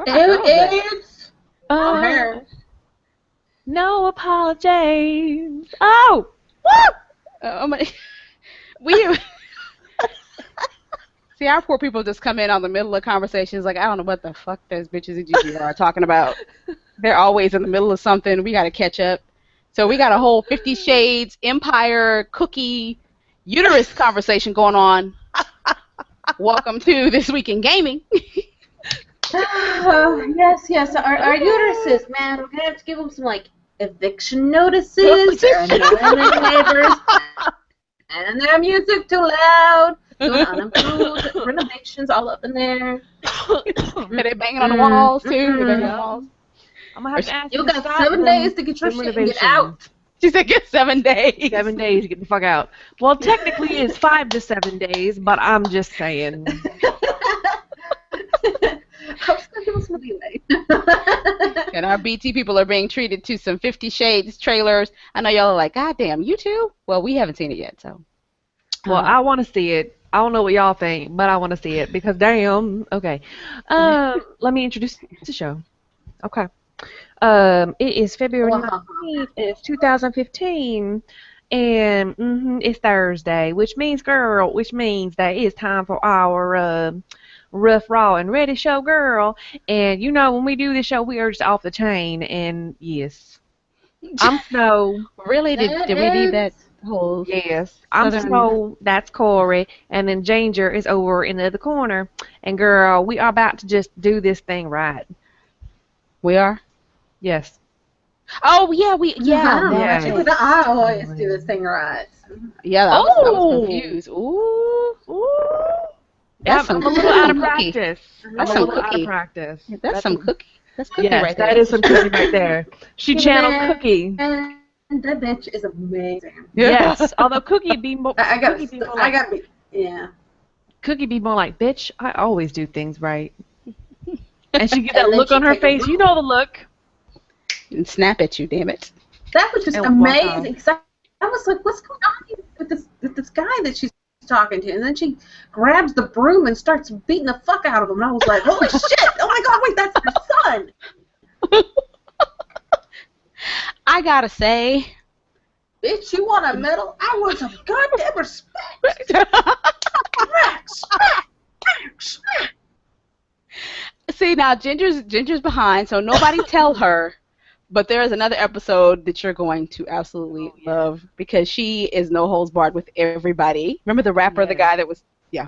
It's on Uh, her. no apologies. Oh, woo! My, we see our poor people just come in on the middle of conversations like I don't know what the fuck those bitches and Gigi are talking about. They're always in the middle of something. We got to catch up. So we got a whole 50 Shades, Empire, Cookie, Uterus conversation going on. Welcome to This Week in Gaming. Yes. Our uteruses, man. We're gonna have to give them some like eviction notices. They're annoying their neighbors, and their music too loud. Doing unapproved renovations all up in there. Are they banging on the walls too? They're banging on the walls. I'm gonna have to ask You you to got stop 7 days to get your them shit and get renovations. out. She said get 7 days. 7 days to get the fuck out. Well, technically it's 5 to 7 days, but I'm just saying. I was gonna give us some leeway. And our BT people are being treated to some 50 Shades trailers. I know y'all are like, God damn, you too? Well, we haven't seen it yet, so. Well, I want to see it. I don't know what y'all think, but I want to see it because damn. Okay. Let me introduce the show. Okay. It is February 19th. It's 2015. And it's Thursday, which means that it's time for our Rough, Raw, and Ready show, girl. And you know, when we do this show, we are just off the chain. And yes, I'm Snow. Really? Did we need that whole... Yes, I'm Southern... Snow. That's Corey. And then Ginger is over in the other corner. And girl, we are about to just do this thing right. We are? Yes. Oh, yeah, I always do this thing right. Yeah, I was confused. Ooh. That's I'm some a little out of cookie. practice. That's I'm a some little out cookie. of practice. That's some cookie. That's cookie Yes, right there. that is some cookie right there. She channeled Cookie. And that bitch is amazing. Yes, although Cookie be more. I gotta be. Yeah. Cookie be more like, bitch, I always do things right. And she get that And then look she on her take a face. look. You know the look. And snap at you, damn it. That was just And walk off. amazing. 'Cause I was like, what's going on with this guy that she's talking to? And then she grabs the broom and starts beating the fuck out of him. And I was like, holy shit! Oh my god, wait, that's her son! I gotta say, Bitch, you want a medal? I want some goddamn respect! Respect! see now Ginger's behind, so nobody tell her. But there is another episode that you're going to absolutely love because she is no holds barred with everybody. Remember the rapper, the guy that was, yeah.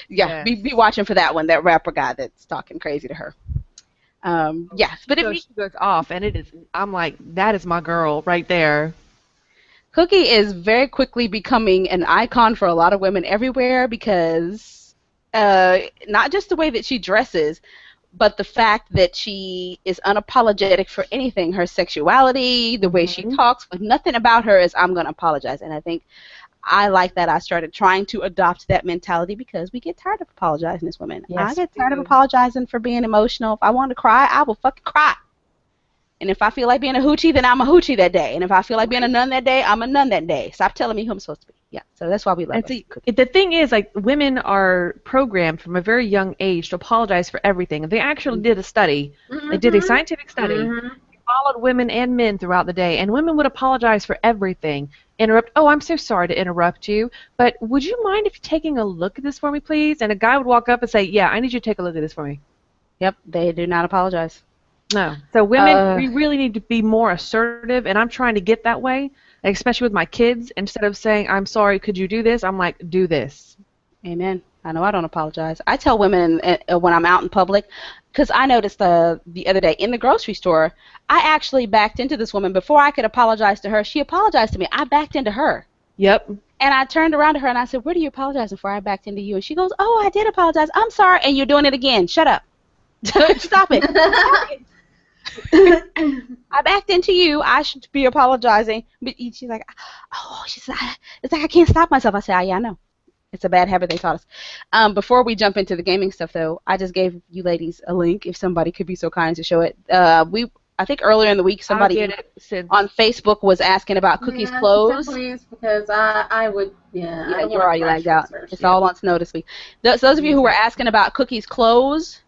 Yes. Be watching for that one, that rapper guy that's talking crazy to her. Yes, but if she goes off, and it is, I'm like, that is my girl right there. Cookie is very quickly becoming an icon for a lot of women everywhere because not just the way that she dresses, but the fact that she is unapologetic for anything, her sexuality, the way she talks, but nothing about her is I'm going to apologize. And I think I like that. I started trying to adopt that mentality because we get tired of apologizing as women. Yes, I get tired of apologizing for being emotional. If I want to cry, I will fucking cry. And if I feel like being a hoochie, then I'm a hoochie that day. And if I feel like being a nun that day, I'm a nun that day. Stop telling me who I'm supposed to be. Yeah, so that's why we love And it. see, the thing is, like, women are programmed from a very young age to apologize for everything. They actually did a study. They did a scientific study. They followed women and men throughout the day, and women would apologize for everything. Oh, I'm so sorry to interrupt you, but would you mind if you're taking a look at this for me, please? And a guy would walk up and say, yeah, I need you to take a look at this for me. Yep, they do not apologize. No. So women, we really need to be more assertive, and I'm trying to get that way, especially with my kids. Instead of saying, I'm sorry, could you do this? I'm like, do this. Amen. I know I don't apologize. I tell women when I'm out in public, because I noticed the other day in the grocery store, I actually backed into this woman. Before I could apologize to her, she apologized to me. I backed into her. Yep. And I turned around to her and I said, what are you apologizing for? I backed into you. And she goes, oh, I did apologize. I'm sorry. And you're doing it again. Shut up. Stop it. I backed into you. I should be apologizing. But she's like, oh, it's like I can't stop myself. I said, yeah, I know. It's a bad habit they taught us. Before we jump into the gaming stuff, though, I just gave you ladies a link. If somebody could be so kind to show it. I think earlier in the week somebody on Facebook was asking about Cookie's clothes. Please, because I would, Yeah, you're already lagged out. It's all on Snow this week. Those of you who were asking about Cookie's clothes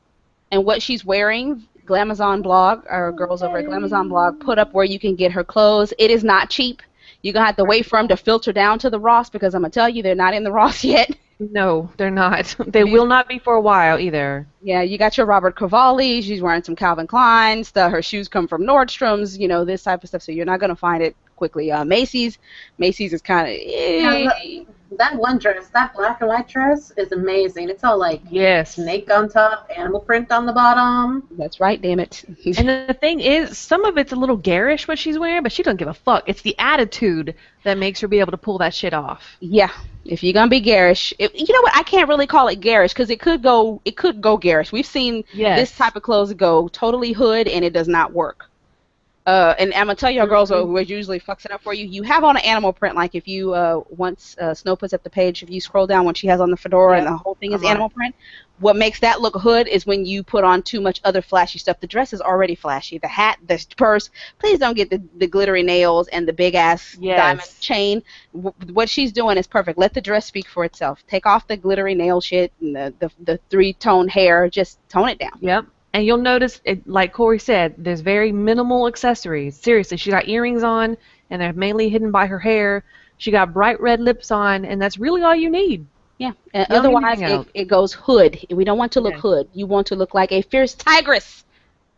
And what she's wearing, Glamazon blog, or girls over at Glamazon blog, put up where you can get her clothes. It is not cheap. You're going to have to wait for them to filter down to the Ross, because I'm going to tell you, they're not in the Ross yet. No, they're not. They will not be for a while either. Yeah, you got your Robert Cavalli. She's wearing some Calvin Kleins. Her shoes come from Nordstrom's, this type of stuff. So you're not going to find it quickly. Macy's is kind of... That one dress, that black and white dress, is amazing. It's all like snake on top, animal print on the bottom. That's right, damn it. And the thing is, some of it's a little garish what she's wearing, but she doesn't give a fuck. It's the attitude that makes her be able to pull that shit off. Yeah, if you're gonna be garish, you know what? I can't really call it garish because it could go garish. We've seen this type of clothes go totally hood, and it does not work. And I'm gonna tell y'all girls who usually fucks it up for you. You have on an animal print, like if you once Snow puts up the page, if you scroll down when she has on the fedora and the whole thing is animal print. What makes that look hood is when you put on too much other flashy stuff. The dress is already flashy. The hat, the purse. Please don't get the glittery nails and the big ass diamond chain. What she's doing is perfect. Let the dress speak for itself. Take off the glittery nail shit and the 3-tone hair. Just tone it down. Yep. And you'll notice, like Corey said, there's very minimal accessories. Seriously, she got earrings on, and they're mainly hidden by her hair. She got bright red lips on, and that's really all you need. Yeah. And otherwise, it goes hood. We don't want to look hood. You want to look like a fierce tigress.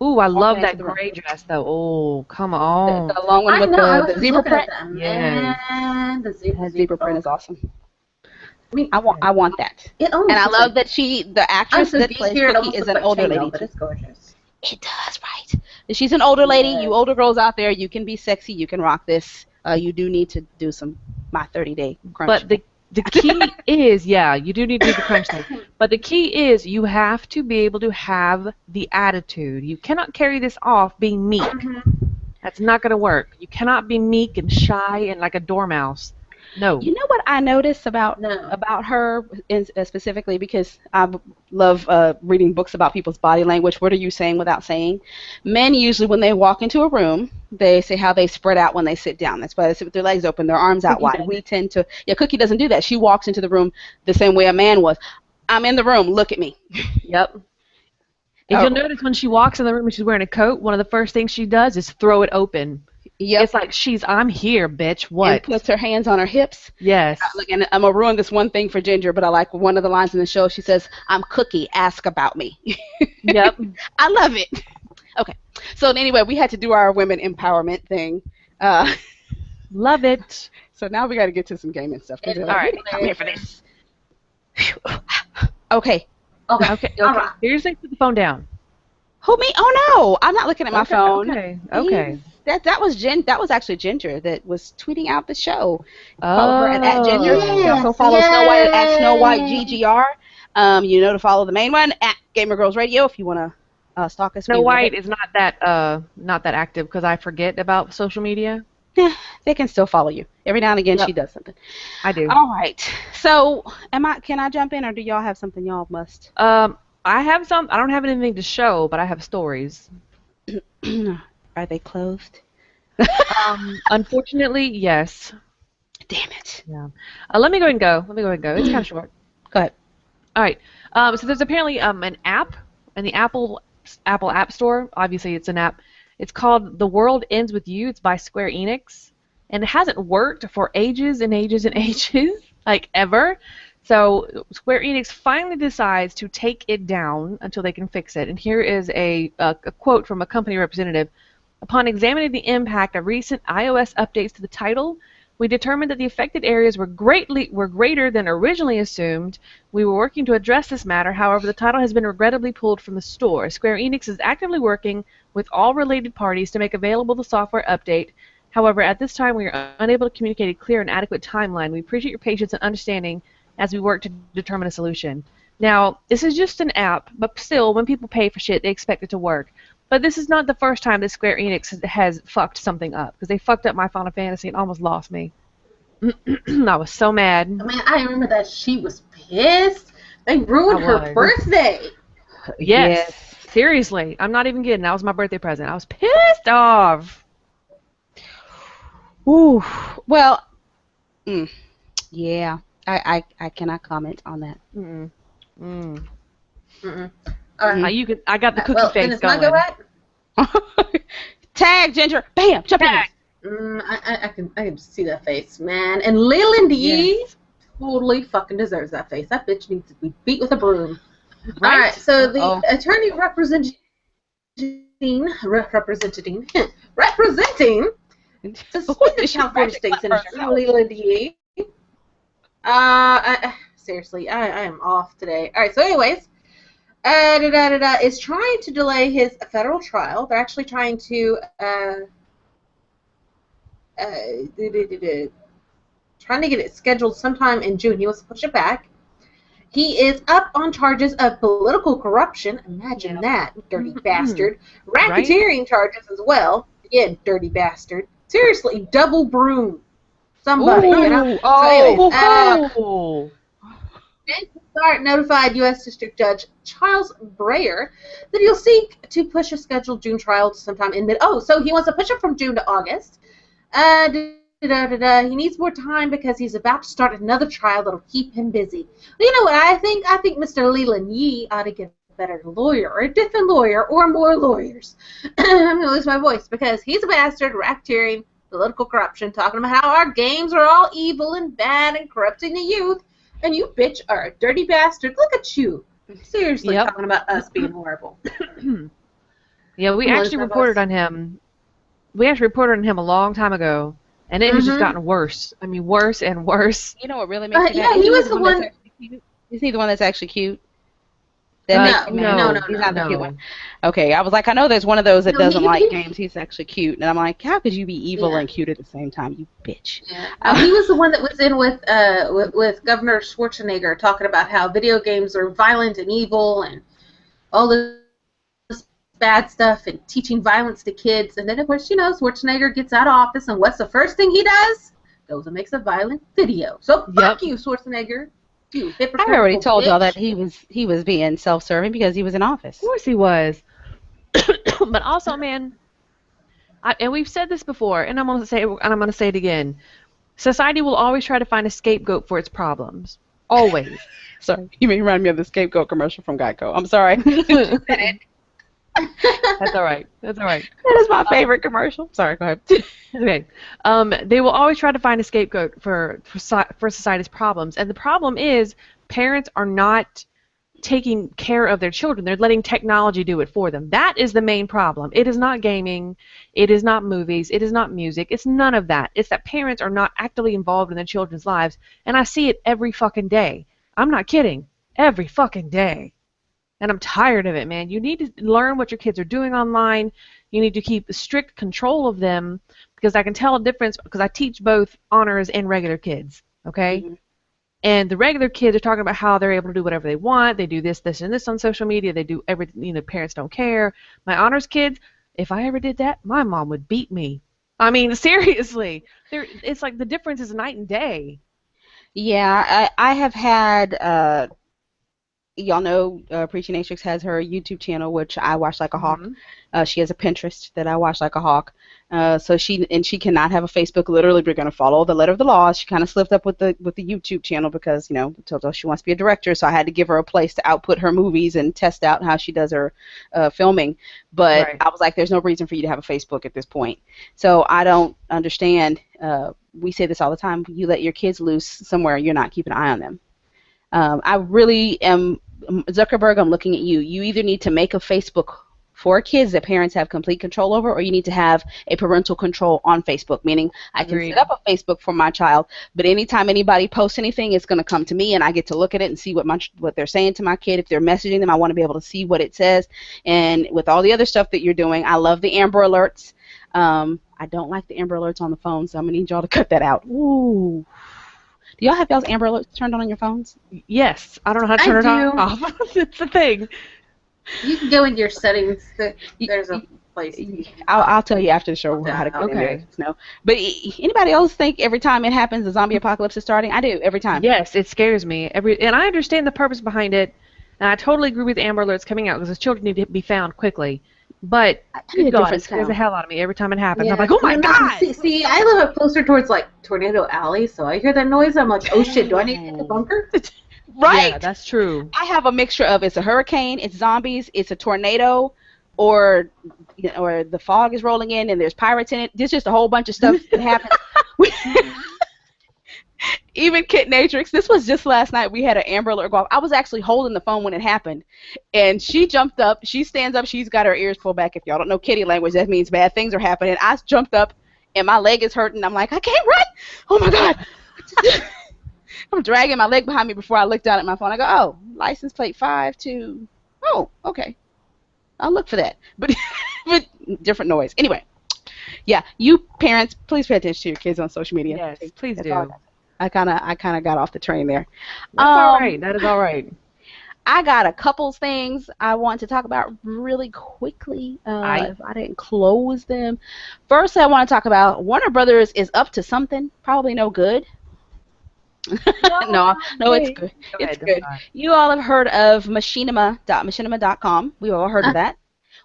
Ooh, I love that gray dress, though. Oh, come on. The long one with the zebra print. Yeah. The zebra print is awesome. I want that. And I love that the actress that plays Cookie is an older lady. But it's gorgeous. It does, right. She's an older lady. You older girls out there, you can be sexy. You can rock this. You do need to do my 30-day crunch. But the key is, you do need to do the crunch thing. But the key is you have to be able to have the attitude. You cannot carry this off being meek. That's not going to work. You cannot be meek and shy and like a dormouse. No. You know what I noticed about her specifically, because I love reading books about people's body language. What are you saying without saying? Men usually, when they walk into a room, they say how they spread out when they sit down. That's why they sit with their legs open, their arms out wide. We tend to, Cookie doesn't do that. She walks into the room the same way a man was. I'm in the room. Look at me. Yep. If you'll notice when she walks in the room and she's wearing a coat, one of the first things she does is throw it open. Yep. It's like I'm here, bitch. What? And puts her hands on her hips. Yes. And I'm going to ruin this one thing for Ginger, but I like one of the lines in the show. She says, "I'm Cookie, ask about me." Yep. I love it. Okay. So anyway, we had to do our women empowerment thing. Love it. So now we got to get to some gaming stuff. All right. Come here for this. Okay. Okay. Seriously, put the phone down. Who, me? Oh no, I'm not looking at my phone. Okay. That was actually Ginger that was tweeting out the show. Follow her at Ginger. You also follow Snow White at Snow White GGR. To follow the main one at Gamer Girls Radio if you want to stalk us. Snow White is not that active because I forget about social media. They can still follow you. Every now and again she does something. I do. All right. So can I jump in, or do y'all have something y'all must? I have some. I don't have anything to show, but I have stories. Are they closed? Unfortunately, yes. Damn it. Yeah. Let me go and go. It's kind of short. Go ahead. All right. So there's apparently an app in the Apple App Store. Obviously, it's an app. It's called The World Ends With You. It's by Square Enix. And it hasn't worked for ages and ages and ages, like ever. So Square Enix finally decides to take it down until they can fix it. And here is a quote from a company representative. Upon examining the impact of recent iOS updates to the title, we determined that the affected areas were greater than originally assumed. We were working to address this matter. However, the title has been regrettably pulled from the store. Square Enix is actively working with all related parties to make available the software update. However, at this time, we are unable to communicate a clear and adequate timeline. We appreciate your patience and understanding as we work to determine a solution. Now, this is just an app, but still, when people pay for shit, they expect it to work. But this is not the first time that Square Enix has fucked something up, because they fucked up my Final Fantasy and almost lost me. I was so mad. Man, I remember that she was pissed. They ruined her birthday. Yes. Seriously. I'm not even kidding. That was my birthday present. I was pissed off. Ooh. Well, yeah. I cannot comment on that. Alright. You can. I got the cookie Well, face then it's my going. go, right? Tag, Ginger. Bam. Jump in. Tag. I can see that face, man. And Leland Yee Yes. totally fucking deserves that face. That bitch needs to be beat with a broom. Right? All right, so the Uh-oh. attorney representing suspended California State Senator Leland Yee. Seriously, I am off today. All right, so anyways, is trying to delay his federal trial. They're actually trying to trying to get it scheduled sometime in June. He wants to push it back. He is up on charges of political corruption. Imagine that, dirty bastard. Racketeering charges as well. Again, dirty bastard. Seriously, double broom. Somebody, you know? So anyways, Start notified U.S. District Judge Charles Breyer that he'll seek to push a scheduled June trial to sometime in mid. Oh, so he wants to push it from June to August. He needs more time because he's about to start another trial that'll keep him busy. Well, you know what I think? I think Mr. Leland Yee ought to get a better lawyer, or a different lawyer, or more lawyers. I'm going to lose my voice because he's a bastard, racketeering, political corruption, talking about how our games are all evil and bad and corrupting the youth. And you, bitch, are a dirty bastard. Look at you. Seriously, talking about us being horrible. Yeah, we actually reported on him. We actually reported on him a long time ago, and it has just gotten worse. I mean, worse and worse. You know what really makes me yeah, he was the one. Is he the one that's actually cute? No, he's not the cute one. Okay, I was like, I know there's one of those that doesn't like games. He's actually cute, and I'm like, how could you be evil and cute at the same time, you bitch? Yeah. He was the one that was in with Governor Schwarzenegger talking about how video games are violent and evil and all this bad stuff and teaching violence to kids. And then, of course, you know, Schwarzenegger gets out of office, and what's the first thing he does? Goes and makes a violent video. So fuck you, Schwarzenegger. You hypocritical I already told bitch. y'all that he was being self-serving because he was in office. Of course he was. But also, man, and we've said this before, and I'm gonna say it again. Society will always try to find a scapegoat for its problems. Always. Sorry, you may remind me of the scapegoat commercial from Geico. I'm sorry. That's all right. That's all right. That is my favorite commercial. Sorry, go ahead. Okay. They will always try to find a scapegoat for society's problems, and the problem is parents are not taking care of their children. They're letting technology do it for them. That is the main problem. It is not gaming. It is not movies. It is not music. It's none of that. It's that parents are not actively involved in their children's lives, and I see it every fucking day. I'm not kidding. Every fucking day. And I'm tired of it, man. You need to learn what your kids are doing online. You need to keep strict control of them because I can tell a difference because I teach both honors and regular kids, okay? Mm-hmm. And the regular kids are talking about how they're able to do whatever they want. They do this, this, and this on social media. They do everything. You know, parents don't care. My honors kids, if I ever did that, my mom would beat me. I mean, seriously. It's like the difference is night and day. Yeah, I have had... y'all know Preaching Atrix has her YouTube channel, which I watch like a hawk. She has a Pinterest that I watch like a hawk. So she cannot have a Facebook. Literally, we're going to follow the letter of the law. She kind of slipped up with the YouTube channel because, you know, told her she wants to be a director. So I had to give her a place to output her movies and test out how she does her filming. But I was like, there's no reason for you to have a Facebook at this point. So I don't understand. We say this all the time. You let your kids loose somewhere, you're not keeping an eye on them. I really am, Zuckerberg, I'm looking at you. You either need to make a Facebook for kids that parents have complete control over, or you need to have a parental control on Facebook, meaning I can set up a Facebook for my child, but anytime anybody posts anything, it's going to come to me, and I get to look at it and see what they're saying to my kid. If they're messaging them, I want to be able to see what it says. And with all the other stuff that you're doing, I love the Amber Alerts. I don't like the Amber Alerts on the phone, so I'm going to need y'all to cut that out. Ooh. Do y'all have y'all's Amber Alerts turned on your phones? Yes. I don't know how to turn it off. It's the thing. You can go into your settings. There's a place. I'll tell you after the show how to get in there. No. But anybody else think every time it happens the zombie apocalypse is starting? I do, every time. Yes, it scares me. And I understand the purpose behind it, and I totally agree with Amber Alerts coming out because the children need to be found quickly. But God, it scares the hell out of me every time it happens. I'm like, oh my God! See, I live up closer towards like Tornado Alley, so I hear that noise. I'm like, oh shit, do I need to hit the bunker? Right? Yeah, that's true. I have a mixture of it's a hurricane, it's zombies, it's a tornado, or or the fog is rolling in and there's pirates in it. There's just a whole bunch of stuff that happens. Even Kit Natrix, this was just last night. We had an Amber Alert go off. I was actually holding the phone when it happened. And she jumped up. She stands up. She's got her ears pulled back. If y'all don't know kitty language, that means bad things are happening. I jumped up, and my leg is hurting. I'm like, I can't run. Oh, my God. I'm dragging my leg behind me before I look down at my phone. I go, oh, license plate 52. Oh, okay. I'll look for that. But different noise. Anyway, yeah, you parents, please pay attention to your kids on social media. Yes, please That's do. all I got. I kind of got off the train there. That's all right. That is all right. I got a couple things I want to talk about really quickly. If I didn't close them. First, I want to talk about Warner Brothers is up to something. Probably no good. No, it's good. It's good. You all have heard of machinima.com. We've all heard of that.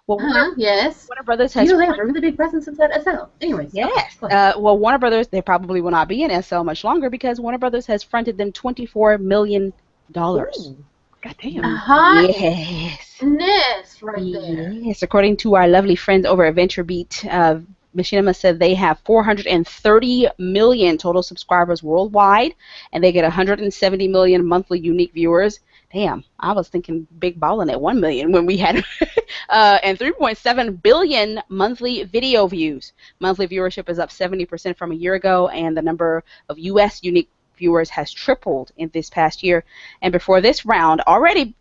Well, yes. Warner Brothers has. You know, they have a really big presence inside SL. Anyways. Yes. Well, Warner Brothers, they probably will not be in SL much longer because Warner Brothers has fronted them $24 million. Ooh, goddamn. Yes. Yes, right there. Yes. According to our lovely friends over at VentureBeat, Machinima said they have 430 million total subscribers worldwide, and they get 170 million monthly unique viewers. Damn, I was thinking big ballin' at 1 million when we had, and 3.7 billion monthly video views. Monthly viewership is up 70% from a year ago, and the number of U.S. unique viewers has tripled in this past year. And before this round,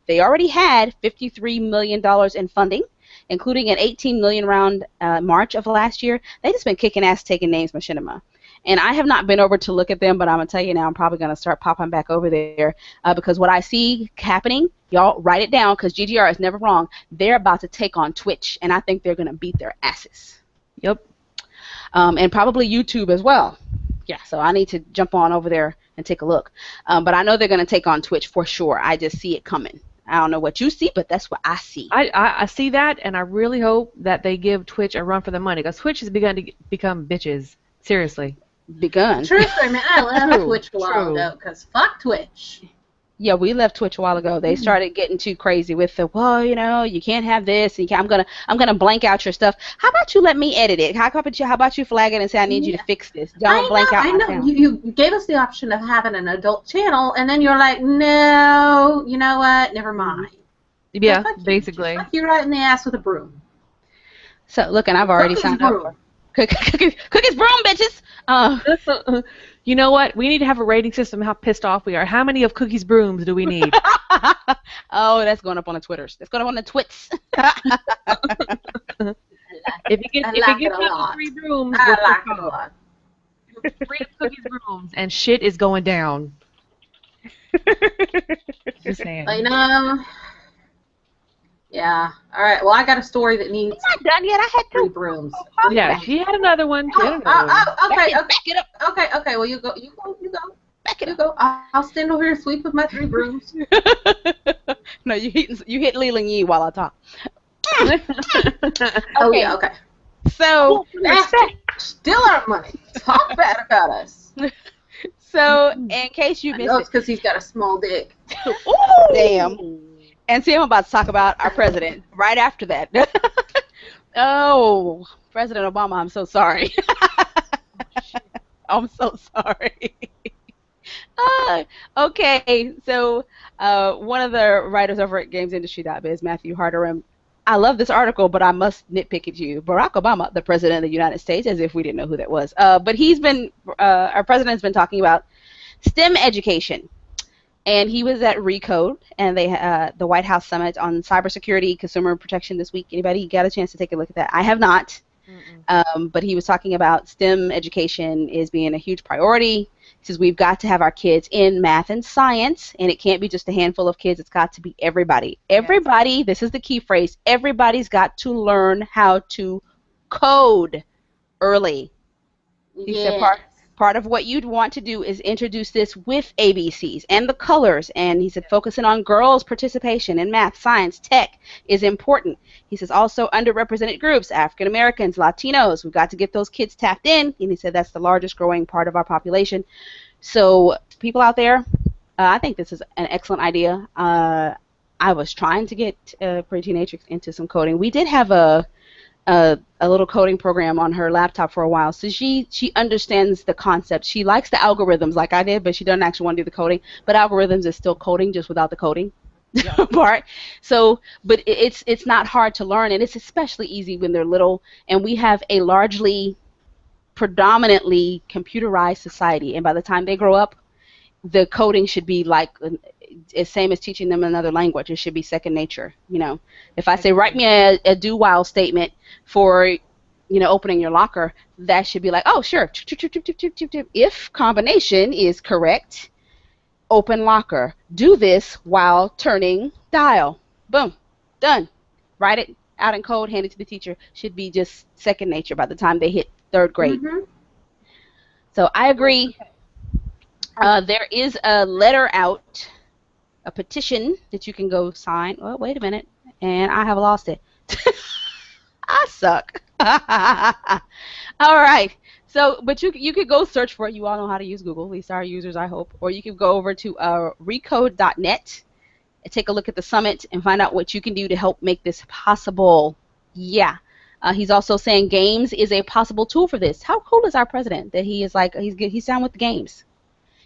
they already had $53 million in funding, including an $18 million round March of last year. They just been kicking ass taking names, Machinima. And I have not been over to look at them, but I'm going to tell you now, I'm probably going to start popping back over there because what I see happening, y'all write it down because GGR is never wrong. They're about to take on Twitch, and I think they're going to beat their asses. Yep. And probably YouTube as well. Yeah, so I need to jump on over there and take a look. But I know they're going to take on Twitch for sure. I just see it coming. I don't know what you see, but that's what I see. I see that, and I really hope that they give Twitch a run for the money because Twitch has begun to become bitches. Seriously. Begun. True story, man. I left Twitch a while ago because fuck Twitch. Yeah, we left Twitch a while ago. They started getting too crazy with the, well, you can't have this. And I'm gonna blank out your stuff. How about you let me edit it? How about you flag it and say I need you to fix this? Don't blank out my sound. You gave us the option of having an adult channel, and then you're like, no, you know what? Never mind. Yeah, basically. Fuck you right in the ass with a broom. So look, and I've already signed up for Cookies broom, bitches. You know what? We need to have a rating system. How pissed off we are. How many of Cookie's brooms do we need? Oh, that's going up on the Twitters. That's going up on the twits. If you get up to 3 brooms, I like it a lot. 3 of Cookie's brooms, and shit is going down. Just saying. Yeah. All right. Well, I got a story that needs. I'm not done yet. I had 3 brooms. Yeah, she had another one. Okay. Okay. Back it up. Okay. Well, you go. Back it up. Go. I'll stand over here and sweep with my 3 brooms. No, you hit Leland Yee while I talk. Oh yeah. Okay. So still our money. Talk bad about us. So in case you missed it's because he's got a small dick. Ooh. Damn. And see, I'm about to talk about our president right after that. Oh, President Obama, I'm so sorry. I'm so sorry. Okay, so one of the writers over at GamesIndustry.biz, Matthew Harderim, I love this article, but I must nitpick at you. Barack Obama, the president of the United States, as if we didn't know who that was. But our president's been talking about STEM education. And he was at Recode, and the White House Summit on cybersecurity, consumer protection this week. Anybody got a chance to take a look at that? I have not. But he was talking about STEM education is being a huge priority. He says we've got to have our kids in math and science, and it can't be just a handful of kids. It's got to be everybody. Everybody, this is the key phrase, everybody's got to learn how to code early. He said part of what you'd want to do is introduce this with ABCs and the colors. And he said focusing on girls' participation in math, science, tech is important. He says also underrepresented groups, African Americans, Latinos, we've got to get those kids tapped in. And he said that's the largest growing part of our population. So people out there, I think this is an excellent idea. I was trying to get pre-teenatrix into some coding. We did have a little coding program on her laptop for a while, so she understands the concept. She likes the algorithms like I did, but she doesn't actually want to do the coding. But algorithms is still coding, just without the coding part. So, but it's not hard to learn, and it's especially easy when they're little. And we have a largely, predominantly computerized society, and by the time they grow up, the coding should be like the same as teaching them another language. It should be second nature. If I say write me a do while statement for opening your locker, that should be like, oh sure, if combination is correct, open locker, do this while turning dial, boom, done. Write it out in code, hand it to the teacher. Should be just second nature by the time they hit third grade. So I agree. There is a letter out, a petition that you can go sign. Oh, wait a minute. And I have lost it. I suck. All right. So, but you could go search for it. You all know how to use Google, at least our users, I hope. Or you could go over to recode.net and take a look at the summit and find out what you can do to help make this possible. Yeah. He's also saying games is a possible tool for this. How cool is our president that he is like, he's down with the games?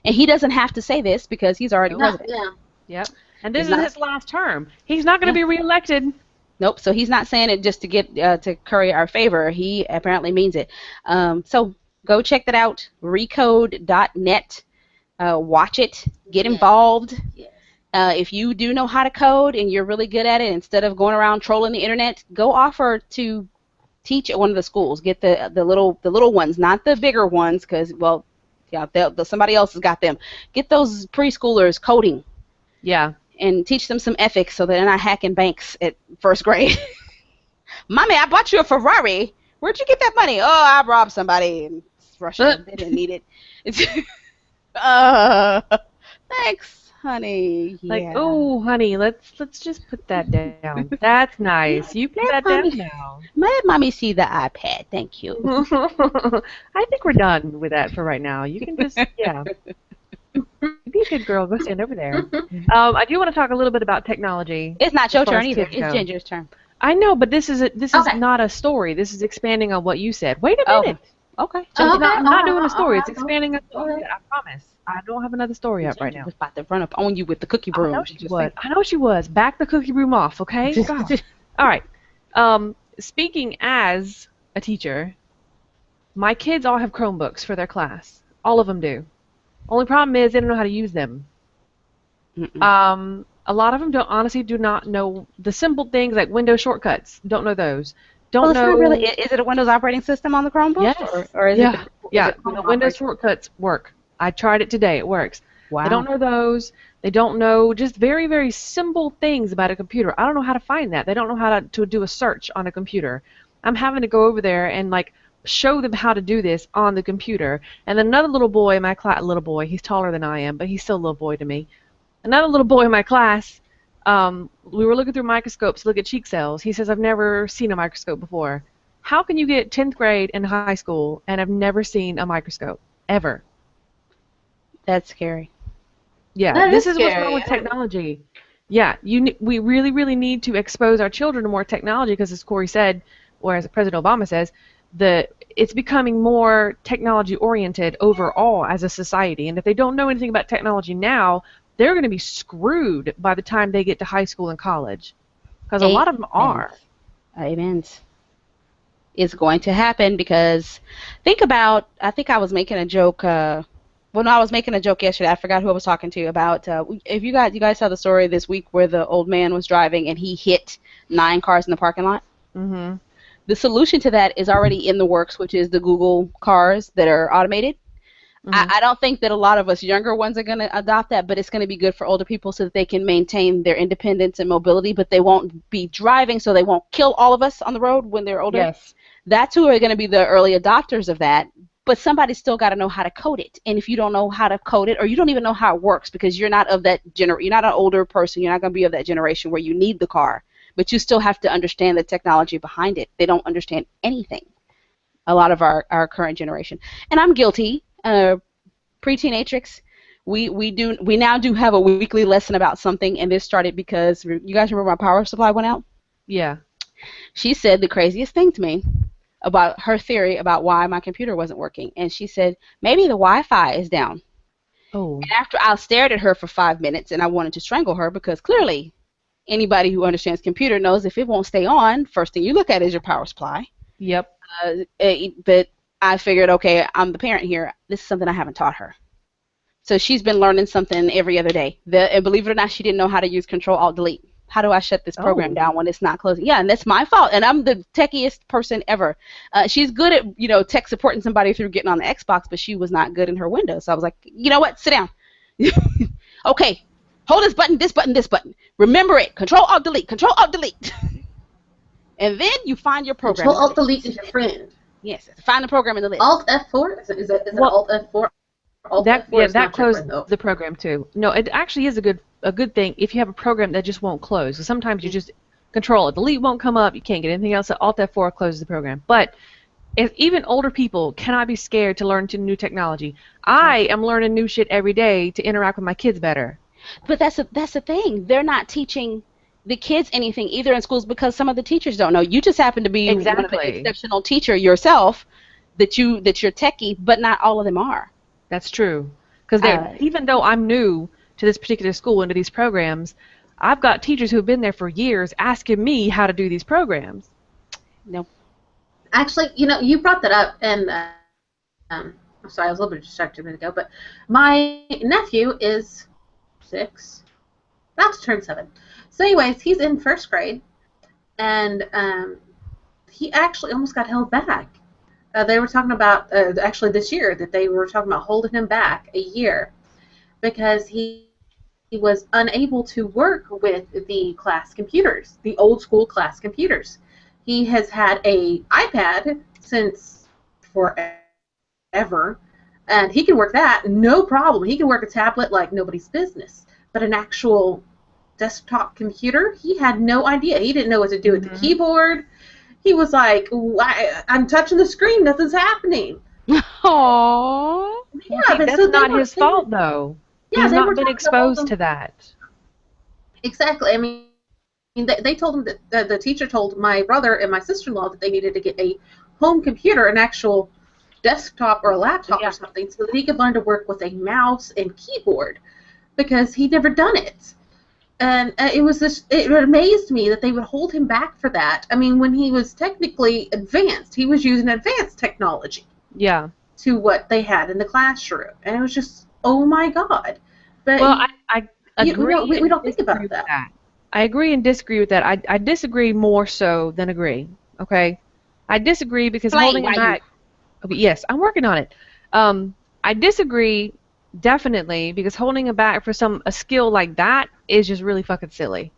And he doesn't have to say this because he's already president. Yeah. Yep. And this is his last term. He's not going to be reelected. Nope. So he's not saying it just to get to curry our favor. He apparently means it. So go check that out. Recode.net. Watch it. Get involved. Yes. If you do know how to code and you're really good at it, instead of going around trolling the internet, go offer to teach at one of the schools. Get the little ones, not the bigger ones, because somebody else has got them. Get those preschoolers coding. Yeah. And teach them some ethics so they're not hacking banks at first grade. Mommy, I bought you a Ferrari. Where'd you get that money? Oh, I robbed somebody in Russia. They didn't need it. Thanks, honey. Like, oh, honey, let's just put that down. That's nice. You put that down now. Let Mommy see the iPad. Thank you. I think we're done with that for right now. You can just, yeah. Be a good girl. Go stand over there. I do want to talk a little bit about technology. It's not your turn either. It's Ginger's turn. I know, but this is not a story. This is expanding on what you said. Wait a minute. Okay. I'm not doing a story. It's expanding on what you said. I promise. I don't have another story up right now. I was about to run up on you with the cookie broom. I know she was. Back the cookie broom off, okay? All right. Speaking as a teacher, my kids all have Chromebooks for their class. All of them do. Only problem is they don't know how to use them. A lot of them honestly do not know the simple things like Windows shortcuts. Don't know those. Don't know. Really, is it a Windows operating system on the Chromebook? Yes. Or is it? The Windows shortcuts work. I tried it today. It works. Wow. They don't know those. They don't know just very, very simple things about a computer. I don't know how to find that. They don't know how to do a search on a computer. I'm having to go over there and show them how to do this on the computer. And then another little boy in my class, he's taller than I am, but he's still a little boy to me. Another little boy in my class, we were looking through microscopes to look at cheek cells. He says, I've never seen a microscope before. How can you get 10th grade in high school and have never seen a microscope? Ever. That's scary. Yeah, this is what's wrong with technology. Yeah, we really, really need to expose our children to more technology because, as Corey said, or as President Obama says, it's becoming more technology-oriented overall as a society. And if they don't know anything about technology now, they're going to be screwed by the time they get to high school and college. Because a lot of them are. Amen. It's going to happen because I think I was making a joke. I was making a joke yesterday. I forgot who I was talking to about. If you guys saw the story this week where the old man was driving and he hit 9 cars in the parking lot. Mm-hmm. The solution to that is already in the works, which is the Google cars that are automated. Mm-hmm. I don't think that a lot of us younger ones are going to adopt that, but it's going to be good for older people so that they can maintain their independence and mobility, but they won't be driving so they won't kill all of us on the road when they're older. Yes. That's who are going to be the early adopters of that, but somebody's still got to know how to code it. And if you don't know how to code it, or you don't even know how it works because you're not of that you're not an older person, you're not going to be of that generation where you need the car, but you still have to understand the technology behind it. They don't understand anything, a lot of our current generation. And I'm guilty. Pre-teenatrix, we now do have a weekly lesson about something, and this started because you guys remember my power supply went out? Yeah. She said the craziest thing to me about her theory about why my computer wasn't working, and she said maybe the Wi-Fi is down. Oh. And after I stared at her for 5 minutes, and I wanted to strangle her because clearly anybody who understands computer knows if it won't stay on, first thing you look at is your power supply. Yep. But I figured, okay, I'm the parent here. This is something I haven't taught her. So she's been learning something every other day. And believe it or not, she didn't know how to use Control-Alt-Delete. How do I shut this program down when it's not closing? Yeah, and that's my fault. And I'm the techiest person ever. She's good at, tech supporting somebody through getting on the Xbox, but she was not good in her Windows. So I was like, you know what? Sit down. Okay, hold this button, this button, this button. Remember it. Control-Alt-Delete, Control-Alt-Delete. And then you find your program. Control-Alt-Delete is your friend. Yes, find the program in the list. Alt-F4? Is it Alt-F4? That closed the program too. No, it actually is a good thing if you have a program that just won't close. So sometimes you just Control-Delete won't come up. You can't get anything else. So Alt F4 closes the program. But if even older people cannot be scared to learn new technology. I am learning new shit every day to interact with my kids better. But that's the thing. They're not teaching the kids anything either in schools because some of the teachers don't know. You just happen to be one of the exceptional teacher yourself that you're techie, but not all of them are. That's true. Because even though I'm new to this particular school and to these programs, I've got teachers who have been there for years asking me how to do these programs. No. Actually, you brought that up, and I'm sorry, I was a little bit distracted a minute ago, but my nephew is 6, about to turn 7. So anyways, he's in 1st grade, and he actually almost got held back. They were talking about, actually this year, that they were talking about holding him back a year because he was unable to work with the class computers, the old school class computers. He has had a iPad since forever, and he can work that, no problem. He can work a tablet like nobody's business. But an actual desktop computer, he had no idea. He didn't know what to do with the keyboard. He was like, I'm touching the screen, nothing's happening. Aww. Yeah, but that's not his fault, though. Yeah, he's not been exposed to that. Exactly. I mean, they told him that the teacher told my brother and my sister-in-law that they needed to get a home computer, an actual desktop or a laptop or something, so that he could learn to work with a mouse and keyboard, because he'd never done it. And it amazed me that they would hold him back for that. I mean, when he was technically advanced, he was using advanced technology. Yeah. To what they had in the classroom, and it was just, oh my God. But I agree. We don't think about that. I agree and disagree with that. I disagree more so than agree. Okay. I disagree because holding him back. Okay, yes, I'm working on it. I disagree. Definitely, because holding him back for a skill like that is just really fucking silly.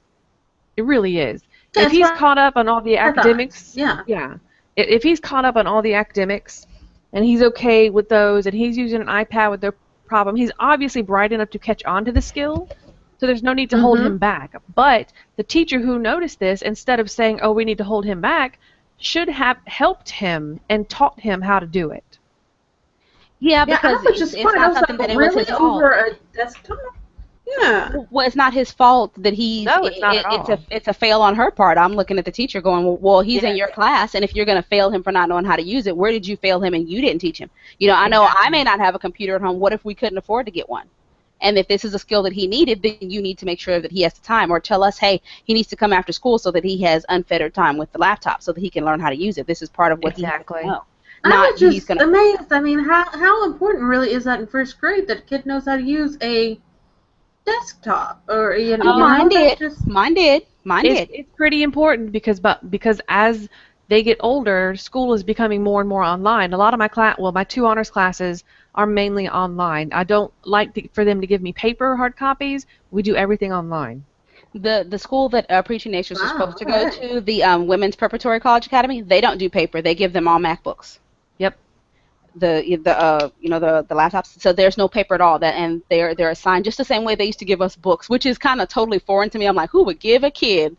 It really is. If he's caught up on all the academics, if he's caught up on all the academics, and he's okay with those, and he's using an iPad with their problem, he's obviously bright enough to catch on to the skill, so there's no need to hold him back. But the teacher who noticed this, instead of saying, oh, we need to hold him back, should have helped him and taught him how to do it. Yeah, because it's not something that it was his fault. Over a desktop? Yeah. Well, it's not his fault that he's. No, it's not at all. It's a fail on her part. I'm looking at the teacher going, well, he's in your class, and if you're going to fail him for not knowing how to use it, where did you fail him and you didn't teach him? I know I may not have a computer at home. What if we couldn't afford to get one? And if this is a skill that he needed, then you need to make sure that he has the time, or tell us, hey, he needs to come after school so that he has unfettered time with the laptop so that he can learn how to use it. This is part of what he has to know. I was just amazed. I mean, how important really is that in 1st grade that a kid knows how to use a desktop? Or mine did. It's pretty important because as they get older, school is becoming more and more online. A lot of my 2 honors classes are mainly online. I don't like for them to give me paper hard copies. We do everything online. The school that Preaching Natures is supposed to go to, the Women's Preparatory College Academy, they don't do paper. They give them all MacBooks. Yep. The laptops. So there's no paper at all. And they're assigned just the same way they used to give us books, which is kind of totally foreign to me. I'm like, who would give a kid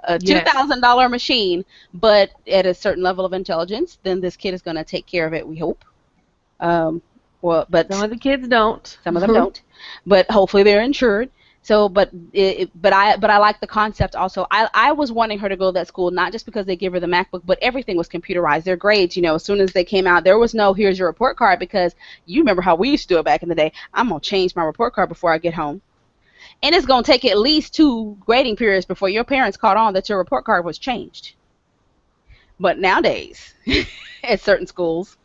a $2,000 machine, but at a certain level of intelligence, then this kid is going to take care of it, we hope. Well, but Some of the kids don't. some of them don't, but hopefully they're insured. So, but I like the concept also. I was wanting her to go to that school not just because they give her the MacBook, but everything was computerized. Their grades, as soon as they came out, there was no here's your report card because you remember how we used to do it back in the day. I'm gonna change my report card before I get home, and it's gonna take at least 2 grading periods before your parents caught on that your report card was changed. But nowadays, at certain schools,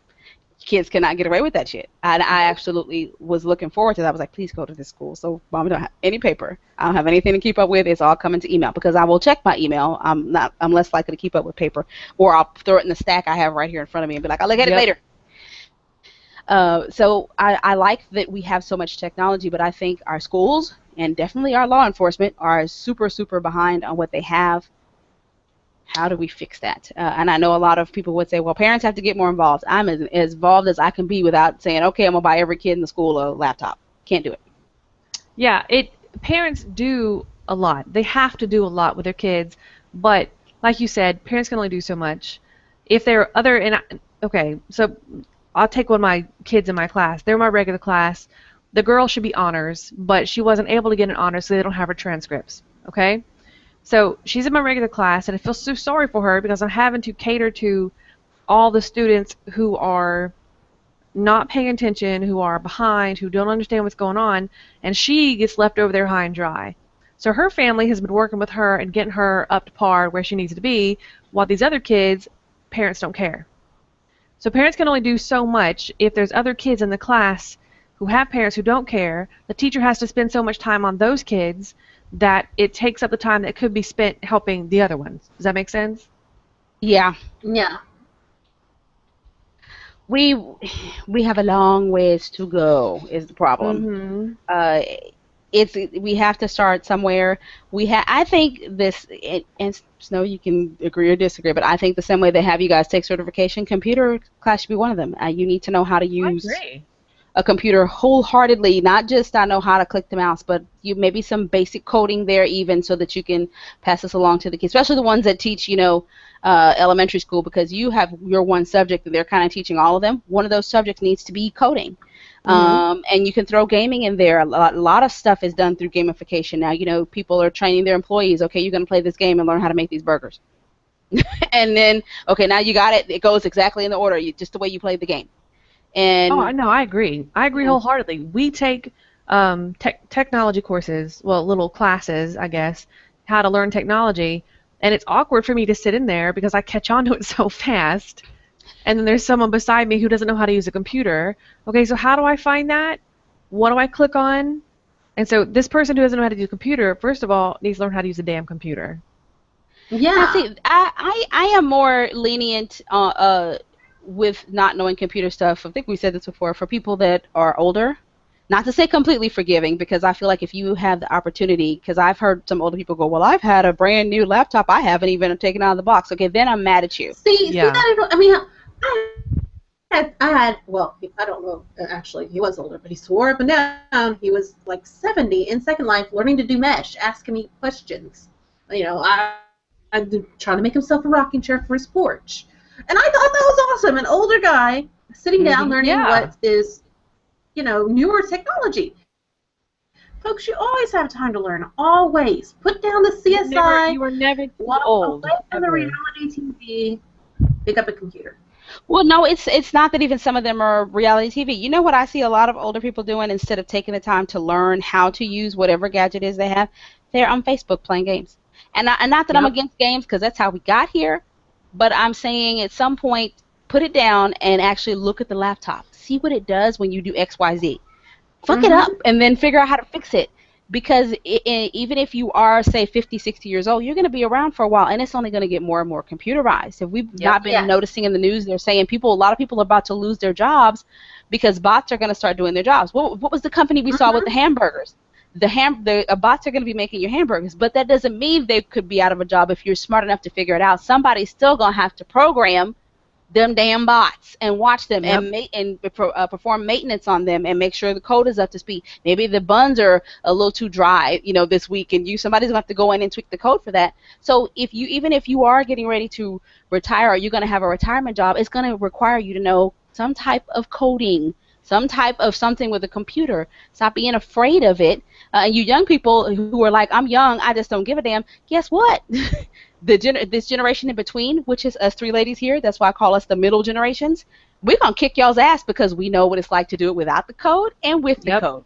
kids cannot get away with that shit. And I absolutely was looking forward to that. I was like, please go to this school. So mom don't have any paper. I don't have anything to keep up with. It's all coming to email because I will check my email. I'm less likely to keep up with paper. Or I'll throw it in the stack I have right here in front of me and be like, I'll look at it later. So I like that we have so much technology, but I think our schools and definitely our law enforcement are super, super behind on what they have. How do we fix that? And I know a lot of people would say, well, parents have to get more involved. I'm as involved as I can be without saying, okay, I'm going to buy every kid in the school a laptop. Can't do it. Yeah, parents do a lot. They have to do a lot with their kids, but like you said, parents can only do so much. If there are okay, so I'll take one of my kids in my class. They're my regular class. The girl should be honors, but she wasn't able to get an honors, so they don't have her transcripts. Okay? So she's in my regular class, and I feel so sorry for her because I'm having to cater to all the students who are not paying attention, who are behind, who don't understand what's going on, and she gets left over there high and dry. So her family has been working with her and getting her up to par where she needs to be, while these other kids, parents don't care. So parents can only do so much. If there's other kids in the class who have parents who don't care, the teacher has to spend so much time on those kids that it takes up the time that could be spent helping the other ones. Does that make sense? Yeah. Yeah. We have a long ways to go is the problem. We have to start somewhere. I think this, and Snow, you can agree or disagree, but I think the same way they have you guys take certification, computer class should be one of them. You need to know how to use a computer wholeheartedly, not just I know how to click the mouse, but you maybe some basic coding there even so that you can pass this along to the kids, especially the ones that teach, elementary school, because you have your one subject and they're kind of teaching all of them. One of those subjects needs to be coding. And you can throw gaming in there. A lot of stuff is done through gamification now. People are training their employees. Okay, you're going to play this game and learn how to make these burgers. And then, okay, now you got it. It goes exactly in the order, just the way you played the game. And no, I agree. I agree wholeheartedly. We take technology courses, well, little classes, I guess, how to learn technology, and it's awkward for me to sit in there because I catch on to it so fast. And then there's someone beside me who doesn't know how to use a computer. Okay, so how do I find that? What do I click on? And so this person who doesn't know how to use a computer, first of all, needs to learn how to use a damn computer. Yeah. Now, see, I am more lenient with not knowing computer stuff. I think we said this before, for people that are older. Not to say completely forgiving, because I feel like if you have the opportunity, because I've heard some older people go, well, I've had a brand new laptop I haven't even taken out of the box. Okay, then I'm mad at you. See that? I mean, I had, well, I don't know, actually, he was older, but he swore up and down he was like 70 in Second Life learning to do mesh, asking me questions. I'm trying to make himself a rocking chair for his porch. And I thought that was awesome. An older guy sitting down learning what is, newer technology. Folks, you always have time to learn. Always. Put down the CSI. You were never too walk old. away from the reality TV. Pick up a computer. Well, no, it's not that even some of them are reality TV. You know what I see a lot of older people doing instead of taking the time to learn how to use whatever gadget is they have? They're on Facebook playing games. And not that I'm against games, because that's how we got here. But I'm saying at some point, put it down and actually look at the laptop. See what it does when you do X, Y, Z. Fuck it up and then figure out how to fix it. Because even if you are, say, 50, 60 years old, you're going to be around for a while, and it's only going to get more and more computerized. If we've not been noticing in the news, they're saying a lot of people are about to lose their jobs because bots are going to start doing their jobs. What was the company we saw with the hamburgers? The bots are going to be making your hamburgers, but that doesn't mean they could be out of a job if you're smart enough to figure it out. Somebody's still going to have to program them damn bots and watch them and perform maintenance on them and make sure the code is up to speed. Maybe the buns are a little too dry, this week, and somebody's going to have to go in and tweak the code for that. So even if you are getting ready to retire or you're going to have a retirement job, it's going to require you to know some type of coding some type of something with a computer. Stop being afraid of it. And you young people who are like, I'm young, I just don't give a damn. Guess what? This generation in between, which is us three ladies here, that's why I call us the middle generations, we're going to kick y'all's ass because we know what it's like to do it without the code and with the code.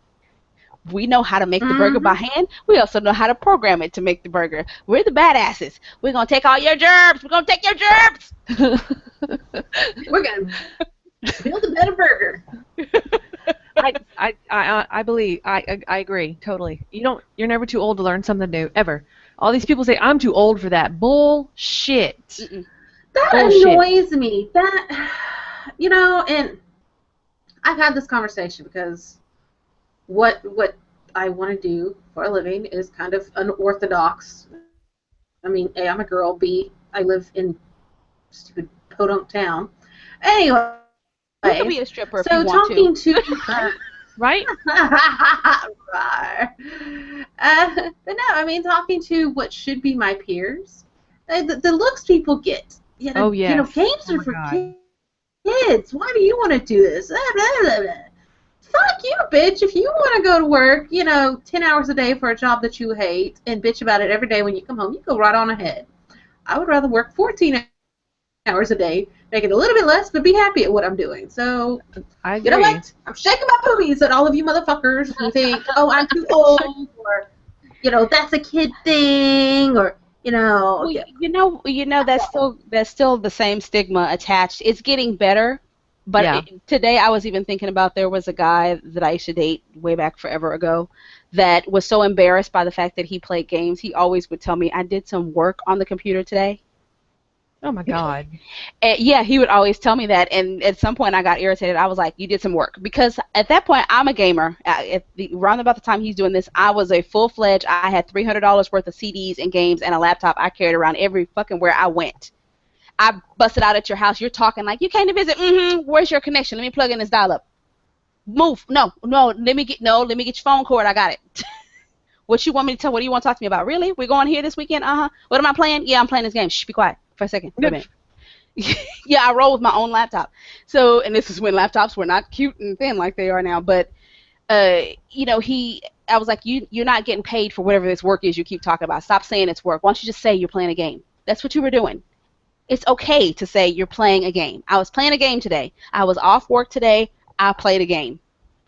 We know how to make the burger by hand. We also know how to program it to make the burger. We're the badasses. We're going to take all your germs. We're going to take your germs. We're going to build a better burger. I believe I agree totally. You're never too old to learn something new ever. All these people say I'm too old for that bullshit. That annoys me. That and I've had this conversation because what I want to do for a living is kind of unorthodox. I mean, A, I'm a girl. B, I live in stupid podunk town. Anyway, you could be a stripper so if you want talking to. Right? But no, I mean, talking to what should be my peers, the looks people get. Oh, yes. Games are for kids. Why do you want to do this? Fuck you, bitch. If you want to go to work, 10 hours a day for a job that you hate and bitch about it every day when you come home, you go right on ahead. I would rather work 14 hours a day, make it a little bit less, but be happy at what I'm doing. So, I agree. You know what? I'm shaking my boobies at all of you motherfuckers who think, oh, I'm too old, or, that's a kid thing, or, Well, that's still the same stigma attached. It's getting better. But today I was even thinking about there was a guy that I used to date way back forever ago that was so embarrassed by the fact that he played games. He always would tell me, I did some work on the computer today. Oh, my God. Yeah, he would always tell me that. And at some point I got irritated. I was like, you did some work. Because at that point I'm a gamer. Around about the time he's doing this, I was a full-fledged, I had $300 worth of CDs and games and a laptop I carried around every fucking where I went. I busted out at your house. You're talking like, you came to visit. Where's your connection? Let me plug in this dial-up. Move. No. Let me get your phone cord. I got it. What you want me to tell? What do you want to talk to me about? Really? We're going here this weekend? What am I playing? Yeah, I'm playing this game. Shh, be quiet for a second. Wait a minute. Yeah, I roll with my own laptop. So, and this is when laptops were not cute and thin like they are now. But, I was like, you're not getting paid for whatever this work is you keep talking about. Stop saying it's work. Why don't you just say you're playing a game? That's what you were doing. It's okay to say you're playing a game. I was playing a game today. I was off work today. I played a game.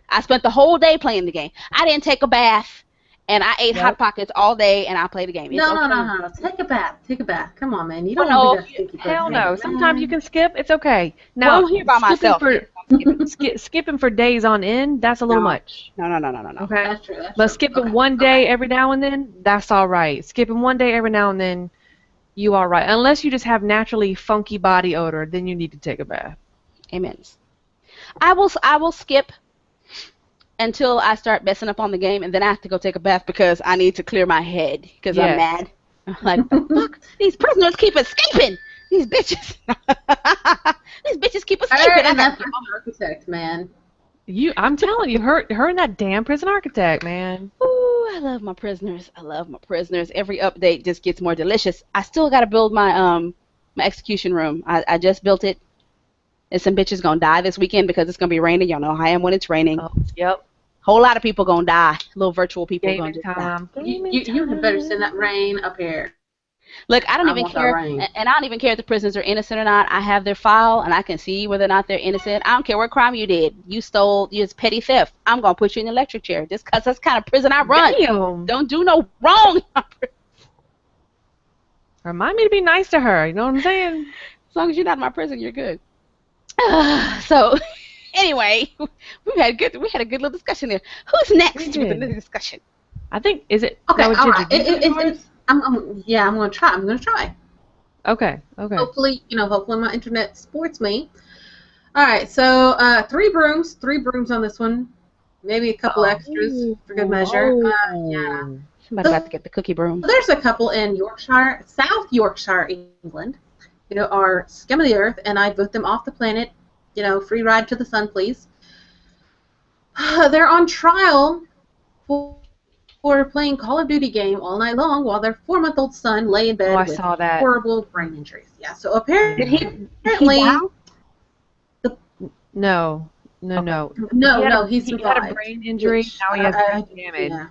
I spent the whole day playing the game. I didn't take a bath, and I ate Hot Pockets all day, and I played a game. No. Take a bath. Come on, man. You don't want to be that stinky. Hell no. Sometimes you can skip. It's okay. Now, I'm here by myself. Skipping for days on end, that's a little much. No. Okay? That's true. But skipping one day every now and then, that's all right. Skipping one day every now and then, you are right. Unless you just have naturally funky body odor, then you need to take a bath. Amen. I will skip until I start messing up on the game, and then I have to go take a bath because I need to clear my head because I'm mad. I'm like, fuck, these prisoners keep escaping. These bitches. These bitches keep escaping. And that's an architect, man. I'm telling you, her and that damn prison architect, man. Ooh, I love my prisoners. Every update just gets more delicious. I still got to build my my execution room. I just built it. And some bitches gonna die this weekend because it's gonna be raining. Y'all know how I am when it's raining. Oh, yep. Whole lot of people gonna die. Little virtual people gonna just die. You had better send that rain up here. Look, I don't even care, and I don't even care if the prisoners are innocent or not. I have their file, and I can see whether or not they're innocent. I don't care what crime you did. You stole, it's petty theft. I'm going to put you in the electric chair just because that's the kind of prison I run. Damn. Don't do no wrong. Remind me to be nice to her. You know what I'm saying? As long as you're not in my prison, you're good. So, anyway, we had a good little discussion there. Who's next with another discussion? I think, is it? Okay, all right. I'm going to try. I'm going to try. Okay. Hopefully my internet supports me. All right, so 3 brooms on this one. Maybe a couple extras for good measure. Yeah. Somebody about to get the cookie broom. There's a couple in Yorkshire, South Yorkshire, England. Are scum of the earth, and I vote them off the planet. Free ride to the sun, please. They're on trial for playing Call of Duty game all night long while their 4-month-old son lay in bed with horrible brain injuries. Yeah, so apparently... No. No, Okay. no. No, he He had a survived. brain injury. Which Now he has brain damage. yeah,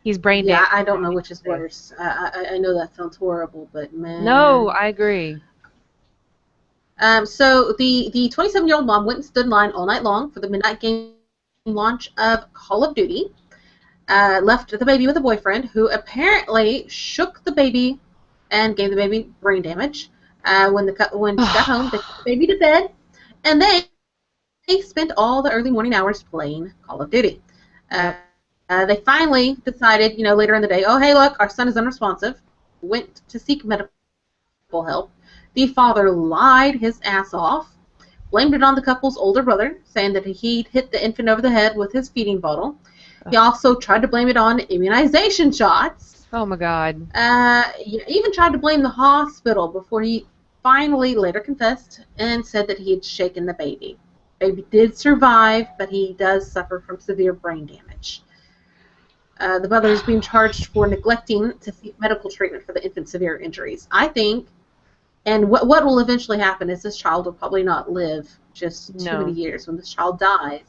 He's brain yeah. damaged. I don't know which is worse. I know that sounds horrible, but No, man. I agree. So the 27-year-old mom went and stood in line all night long for the midnight game launch of Call of Duty. Left the baby with a boyfriend who apparently shook the baby and gave the baby brain damage. When she got home, they put the baby to bed, and they spent all the early morning hours playing Call of Duty. Yep. They finally decided, later in the day, oh, hey, look, our son is unresponsive. Went to seek medical help. The father lied his ass off, blamed it on the couple's older brother, saying that he'd hit the infant over the head with his feeding bottle. He also tried to blame it on immunization shots. Oh my God. He even tried to blame the hospital before he finally later confessed and said that he had shaken the baby. Baby did survive, but he does suffer from severe brain damage. The mother is being charged for neglecting to seek medical treatment for the infant's severe injuries. I think, and what will eventually happen is this child will probably not live just too many years. When this child dies,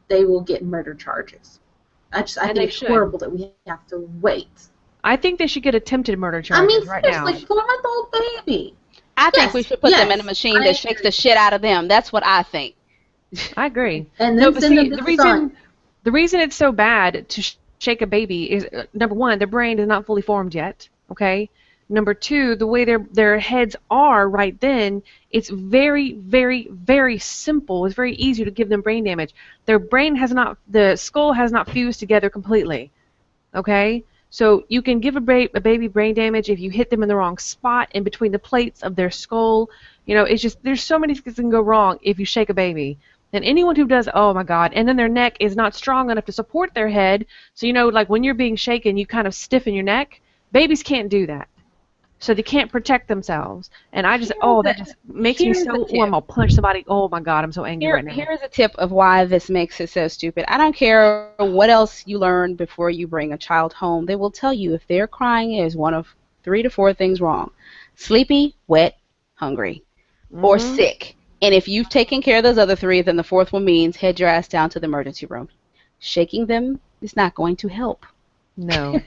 they will get murder charges. I think it's horrible that we have to wait. I think they should get attempted murder charges right now. Seriously, 4-month-old baby. I think we should put them in a machine that shakes the shit out of them. That's what I think. I agree. And then send them to the sun. The reason it's so bad to shake a baby is, number one, their brain is not fully formed yet, okay? Number two, the way their heads are right then, it's very, very, very simple. It's very easy to give them brain damage. Their brain the skull has not fused together completely, okay? So you can give a baby brain damage if you hit them in the wrong spot in between the plates of their skull. It's just, there's so many things that can go wrong if you shake a baby. And anyone who does, oh my God, and then their neck is not strong enough to support their head. So, like when you're being shaken, you kind of stiffen your neck. Babies can't do that. So they can't protect themselves. And that just makes me so, I'm going to punch somebody. Oh my God, I'm so angry right now. Here's a tip of why this makes it so stupid. I don't care what else you learn before you bring a child home. They will tell you if they're crying is one of 3 to 4 things wrong. Sleepy, wet, hungry, or sick. And if you've taken care of those other 3, then the 4th one means head your ass down to the emergency room. Shaking them is not going to help. No.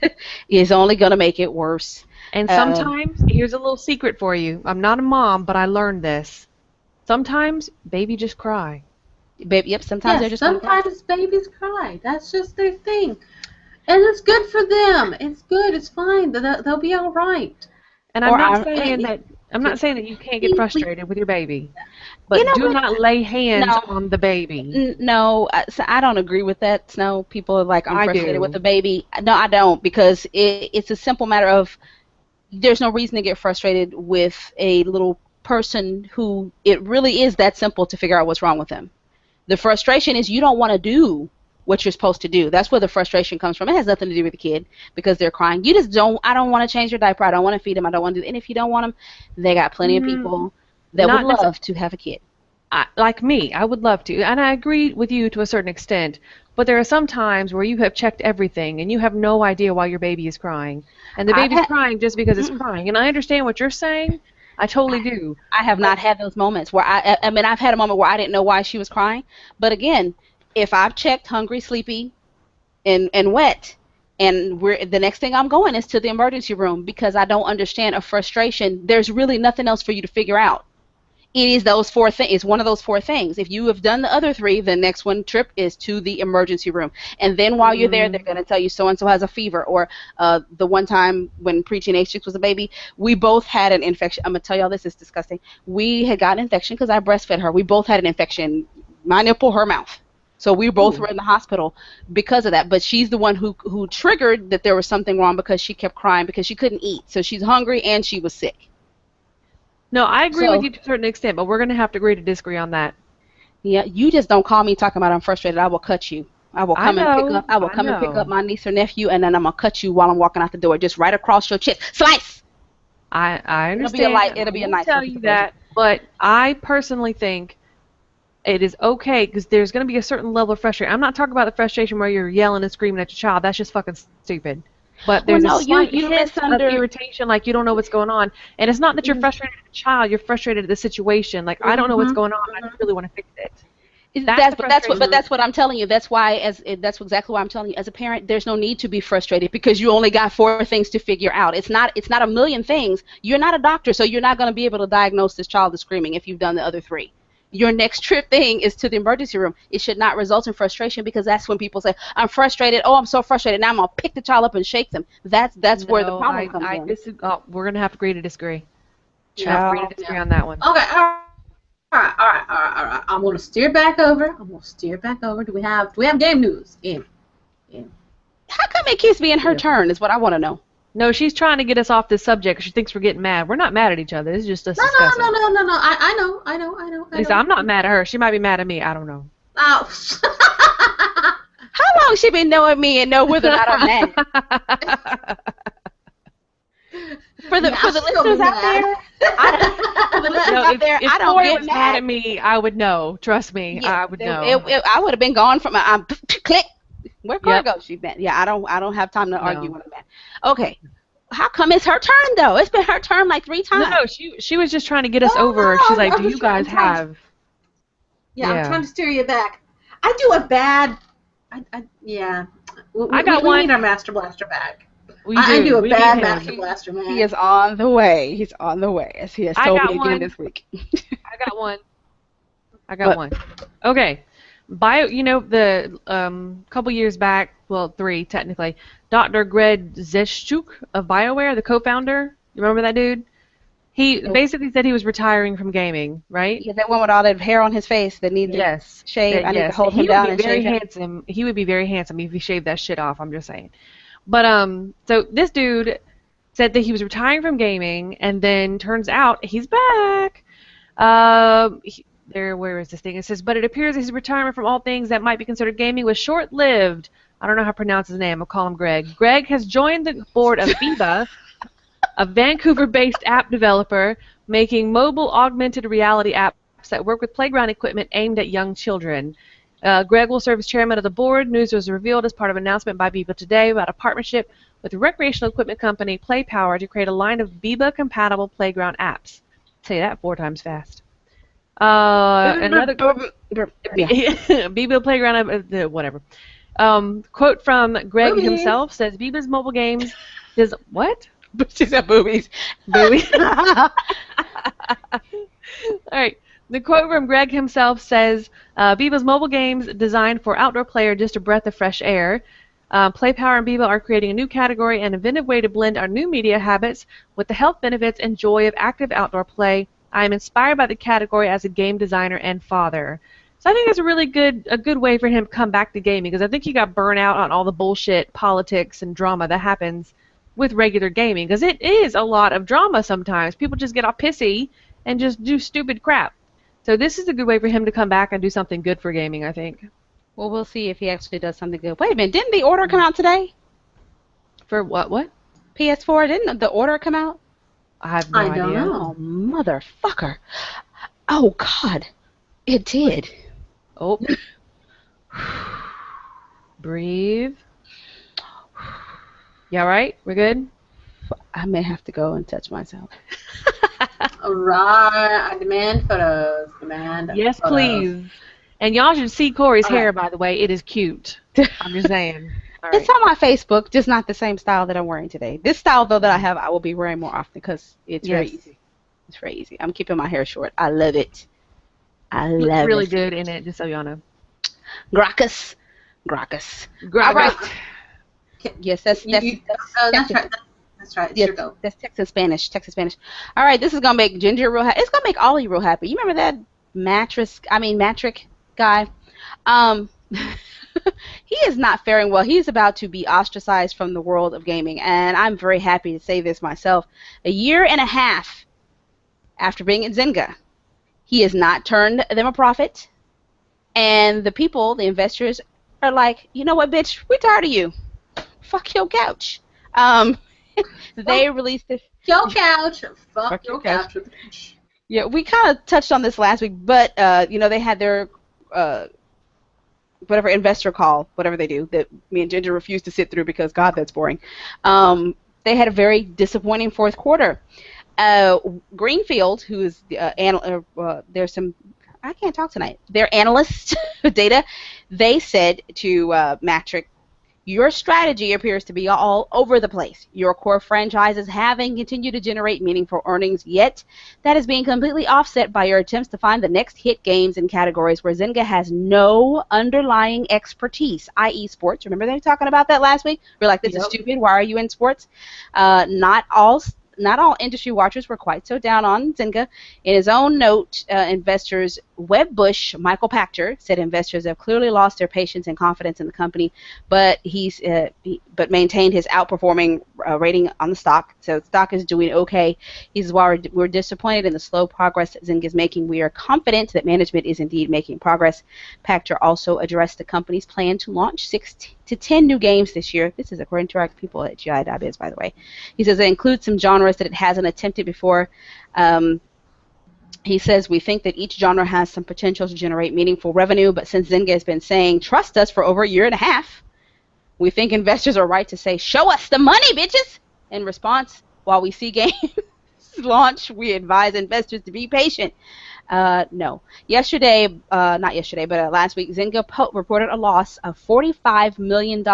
It's only going to make it worse. And sometimes, here's a little secret for you. I'm not a mom, but I learned this. Sometimes, baby just cry. Sometimes they're just sometimes babies cry. That's just their thing. And it's good for them. It's good. It's fine. They'll be all right. And I'm not saying that you can't get frustrated with your baby. But do not lay hands on the baby. No, I don't agree with that, Snow. People are like, I'm frustrated with the baby. No, I don't, because it's a simple matter of there's no reason to get frustrated with a little person who it really is that simple to figure out what's wrong with them. The frustration is you don't want to do what you're supposed to do. That's where the frustration comes from. It has nothing to do with the kid because they're crying. You just don't, I don't want to change their diaper. I don't want to feed them. I don't want to do, and if you don't want them, they got plenty of people that would love to have a kid. Like me, I would love to. And I agree with you to a certain extent. But there are some times where you have checked everything and you have no idea why your baby is crying. And the baby's crying just because it's crying. And I understand what you're saying. I totally do. I have not had those moments where I've had a moment where I didn't know why she was crying. But again, if I've checked hungry, sleepy, and wet, and the next thing I'm going is to the emergency room because I don't understand a frustration, there's really nothing else for you to figure out. It is those 4 things. It's one of those 4 things. If you have done the other 3, the next trip is to the emergency room. And then while you're there, they're going to tell you so-and-so has a fever. Or the one time when preaching H6 was a baby, we both had an infection. I'm going to tell y'all this is disgusting. We had gotten an infection because I breastfed her. We both had an infection. My nipple, her mouth. So we both were in the hospital because of that. But she's the one who triggered that there was something wrong because she kept crying because she couldn't eat. So she's hungry and she was sick. No, I agree with you to a certain extent, but we're going to have to agree to disagree on that. Yeah, you just don't call me talking about I'm frustrated. I will cut you. I will come and pick up my niece or nephew, and then I'm going to cut you while I'm walking out the door, just right across your chest. Slice! I understand. It'll be a nice tell you that, but I personally think it is okay because there's going to be a certain level of frustration. I'm not talking about the frustration where you're yelling and screaming at your child. That's just fucking stupid. But there's a slight hint of irritation, like you don't know what's going on. And it's not that you're frustrated at the child, you're frustrated at the situation. Like, I don't know what's going on, I really want to fix it. That's the frustration. That's what I'm telling you. That's exactly why I'm telling you. As a parent, there's no need to be frustrated because you only got 4 things to figure out. It's not a million things. You're not a doctor, so you're not going to be able to diagnose this child is screaming if you've done the other 3. Your next trip thing is to the emergency room. It should not result in frustration because that's when people say, I'm frustrated. Oh, I'm so frustrated. Now I'm going to pick the child up and shake them. That's where the problem comes in. We're going to have to agree to disagree. Child. Agree to disagree on that one. Okay, all right. I'm gonna steer back over. Do we have game news? Game. How come it keeps being her turn is what I want to know. No, she's trying to get us off this subject because she thinks we're getting mad. We're not mad at each other. It's just us discussing. No. I know. At least I'm not mad at her. She might be mad at me. I don't know. Oh. How long she been knowing me and know whether or not I'm mad? For the listeners out there, if I don't get mad at me, I would know. Trust me, yeah, I would know. I would have been gone from click. Where Cora go? She's been. Yeah, I don't have time to argue when I'm mad. Okay, how come it's her turn though? It's been her turn like 3 times. No, she was just trying to get us over. She's like, do you guys have? Yeah, I'm trying to steer you back. I do a bad. Yeah. I got we one. need our Master Blaster back. We I do a We bad need him. Master Blaster, man. He is on the way. He's on the way. As he has told me again this week. I got one. Okay. The couple years back, well, 3 technically, Dr. Greg Zeshchuk of BioWare, the co-founder, you remember that dude? He basically said he was retiring from gaming, right? Yeah, that one with all that hair on his face that needs to shave. I need to hold him down and shave him. He would be very handsome if he shaved that shit off, I'm just saying. But so this dude said that he was retiring from gaming, and then turns out he's back. Where is this thing? It says, but it appears his retirement from all things that might be considered gaming was short-lived. I don't know how to pronounce his name. I'll call him Greg. Greg has joined the board of Biba, a Vancouver-based app developer making mobile augmented reality apps that work with playground equipment aimed at young children. Greg will serve as chairman of the board. News was revealed as part of an announcement by Biba today about a partnership with the recreational equipment company PlayPower to create a line of Biba-compatible playground apps. Say that 4 times fast. Another Biba playground, whatever. Quote from Greg himself says, Biba's mobile games does what? She said boobies. Boobies. All right. The quote from Greg himself says, Biba's mobile games designed for outdoor play are just a breath of fresh air. PlayPower and Biba are creating a new category and inventive way to blend our new media habits with the health benefits and joy of active outdoor play. I am inspired by the category as a game designer and father. So I think it's a good way for him to come back to gaming, because I think he got burnt out on all the bullshit, politics, and drama that happens with regular gaming, because it is a lot of drama sometimes. People just get all pissy and just do stupid crap. So this is a good way for him to come back and do something good for gaming, I think. Well, we'll see if he actually does something good. Wait a minute, didn't the order come out today? For what? PS4, didn't the order come out? I have no idea. Oh, motherfucker. Oh, God. It did. Oh. Breathe. Yeah, right? We're good? I may have to go and touch myself. All right. I demand photos. Yes, photos. please. And y'all should see Corey's hair, by the way. It is cute. I'm just saying. All right. It's on my Facebook, just not the same style that I'm wearing today. This style, though, that I have, I will be wearing more often because it's very easy. It's very easy. I'm keeping my hair short. I love it. I love it. Looks really good in it, just so y'all know. Gracchus. All right. Yes, that's right. That's right. Yes, that's Texas Spanish. All right, this is gonna make Ginger real happy. It's gonna make Ollie real happy. You remember that Matrick guy? He is not faring well. He is about to be ostracized from the world of gaming, and I'm very happy to say this myself. A year and a half after being at Zynga, he has not turned them a profit, and the investors, are like, you know what, bitch, we're tired of you. Fuck your couch. They released this. Your couch. Fuck your couch. Yeah, we kind of touched on this last week, but they had their whatever investor call, whatever they do, that me and Ginger refused to sit through because, God, that's boring. They had a very disappointing fourth quarter. Greenfield, who is there's some, I can't talk tonight. Their analysts, data, they said to Matrick, your strategy appears to be all over the place. Your core franchises have and continue to generate meaningful earnings, yet that is being completely offset by your attempts to find the next hit games in categories where Zynga has no underlying expertise, i.e. sports. Remember they were talking about that last week? We're like, this is stupid. Why are you in sports? Not all industry watchers were quite so down on Zynga. In his own note, investors Webbush, Michael Pachter, said investors have clearly lost their patience and confidence in the company, but but maintained his outperforming rating on the stock. So the stock is doing okay. He says, while we're disappointed in the slow progress that Zynga is making, we are confident that management is indeed making progress. Pachter also addressed the company's plan to launch 6 to 10 new games this year. This is according to our people at GI.biz, by the way. He says it includes some genres that it hasn't attempted before. He says, we think that each genre has some potential to generate meaningful revenue, but since Zynga has been saying, trust us for over a year and a half, we think investors are right to say, show us the money, bitches! In response, while we see games launch, we advise investors to be patient. No. Not yesterday, but last week, Zynga reported a loss of $45 million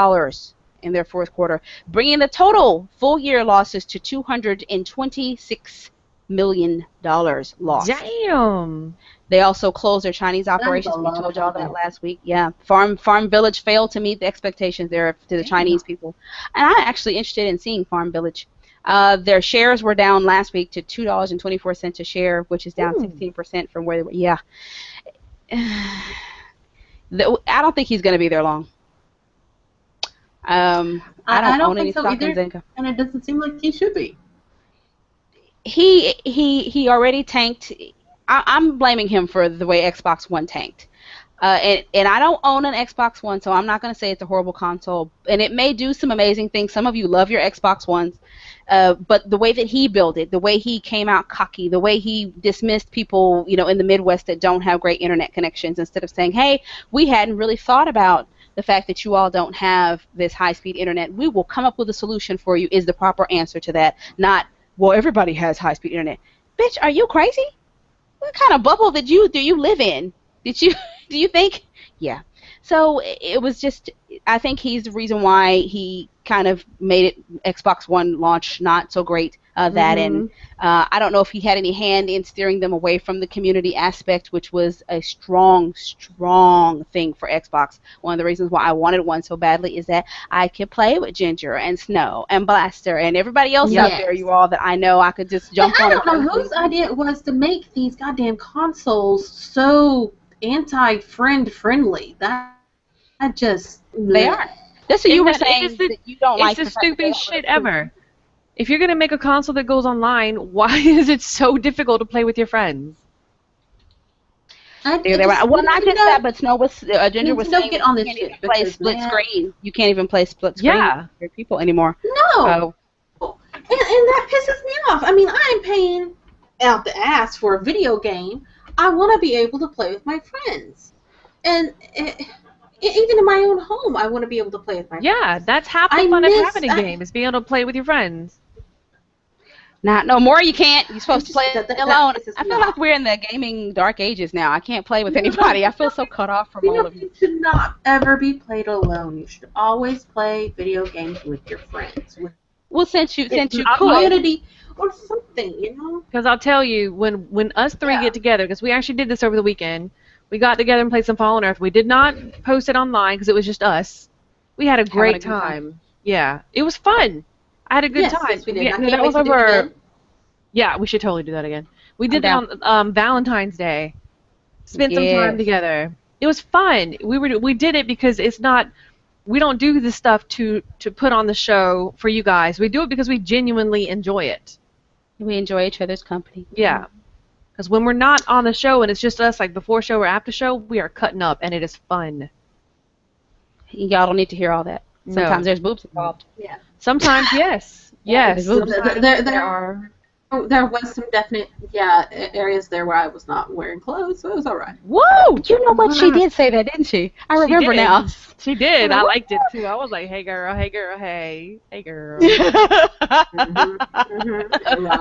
in their fourth quarter, bringing the total full-year losses to $226 million loss. Damn. They also closed their Chinese operations. We told y'all that last week. Yeah, Farm Village failed to meet the expectations there to the Chinese people. And I'm actually interested in seeing Farm Village. Their shares were down last week to $2.24 a share, which is down 16% from where they were. Yeah. I don't think he's going to be there long. I don't own any stock in Zynga. And it doesn't seem like he should be. He already tanked. I'm blaming him for the way Xbox One tanked. And I don't own an Xbox One, so I'm not going to say it's a horrible console. And it may do some amazing things. Some of you love your Xbox Ones. But the way that he built it, the way he came out cocky, the way he dismissed people, in the Midwest that don't have great internet connections, instead of saying, hey, we hadn't really thought about the fact that you all don't have this high-speed internet. We will come up with a solution for you is the proper answer to that, not, well, everybody has high-speed internet. Bitch, are you crazy? What kind of bubble do you live in? Do you think? Yeah. So it was just, I think he's the reason why he kind of made it Xbox One launch not so great. And I don't know if he had any hand in steering them away from the community aspect, which was a strong, strong thing for Xbox. One of the reasons why I wanted one so badly is that I could play with Ginger and Snow and Blaster and everybody else out there, you all, that I know I could just jump on. I don't know whose idea it was to make these goddamn consoles so anti-friend friendly. They are. That's what you were saying. That you don't like. It's the stupidest shit ever. If you're gonna make a console that goes online, why is it so difficult to play with your friends? Not just that, but Snow was Ginger was saying you can't even play split screen. You can't even play split screen with people anymore. No. And that pisses me off. I mean, I'm paying out the ass for a video game. I want to be able to play with my friends. And even in my own home, I want to be able to play with my friends. Yeah, that's half the fun of having a game, is being able to play with your friends. Not no more. You can't. You're supposed to play alone. I feel like we're in the gaming dark ages now. I can't play with anybody. I feel so cut off from all of you. It should not ever be played alone. You should always play video games with your friends. Well, since you could, community or something, Because I'll tell you, when us three get together, because we actually did this over the weekend, we got together and played some Fallen Earth. We did not post it online because it was just us. We had a great time. Yeah, it was fun. I had a good time. Yes, we did. That was over. Yeah, we should totally do that again. We did that on Valentine's Day. Spent some time together. It was fun. We did it because it's not. We don't do this stuff to put on the show for you guys. We do it because we genuinely enjoy it. We enjoy each other's company. Yeah. Because when we're not on the show and it's just us, like before show or after show, we are cutting up and it is fun. Y'all don't need to hear all that. Sometimes there's boobs involved. Yeah. Sometimes, yes. Yes. There was some definite, areas there where I was not wearing clothes, so it was all right. Whoa! You know what? She did say that, didn't she? I remember now. She did. I liked it, too. I was like, hey, girl, hey, girl, hey. Hey, girl. All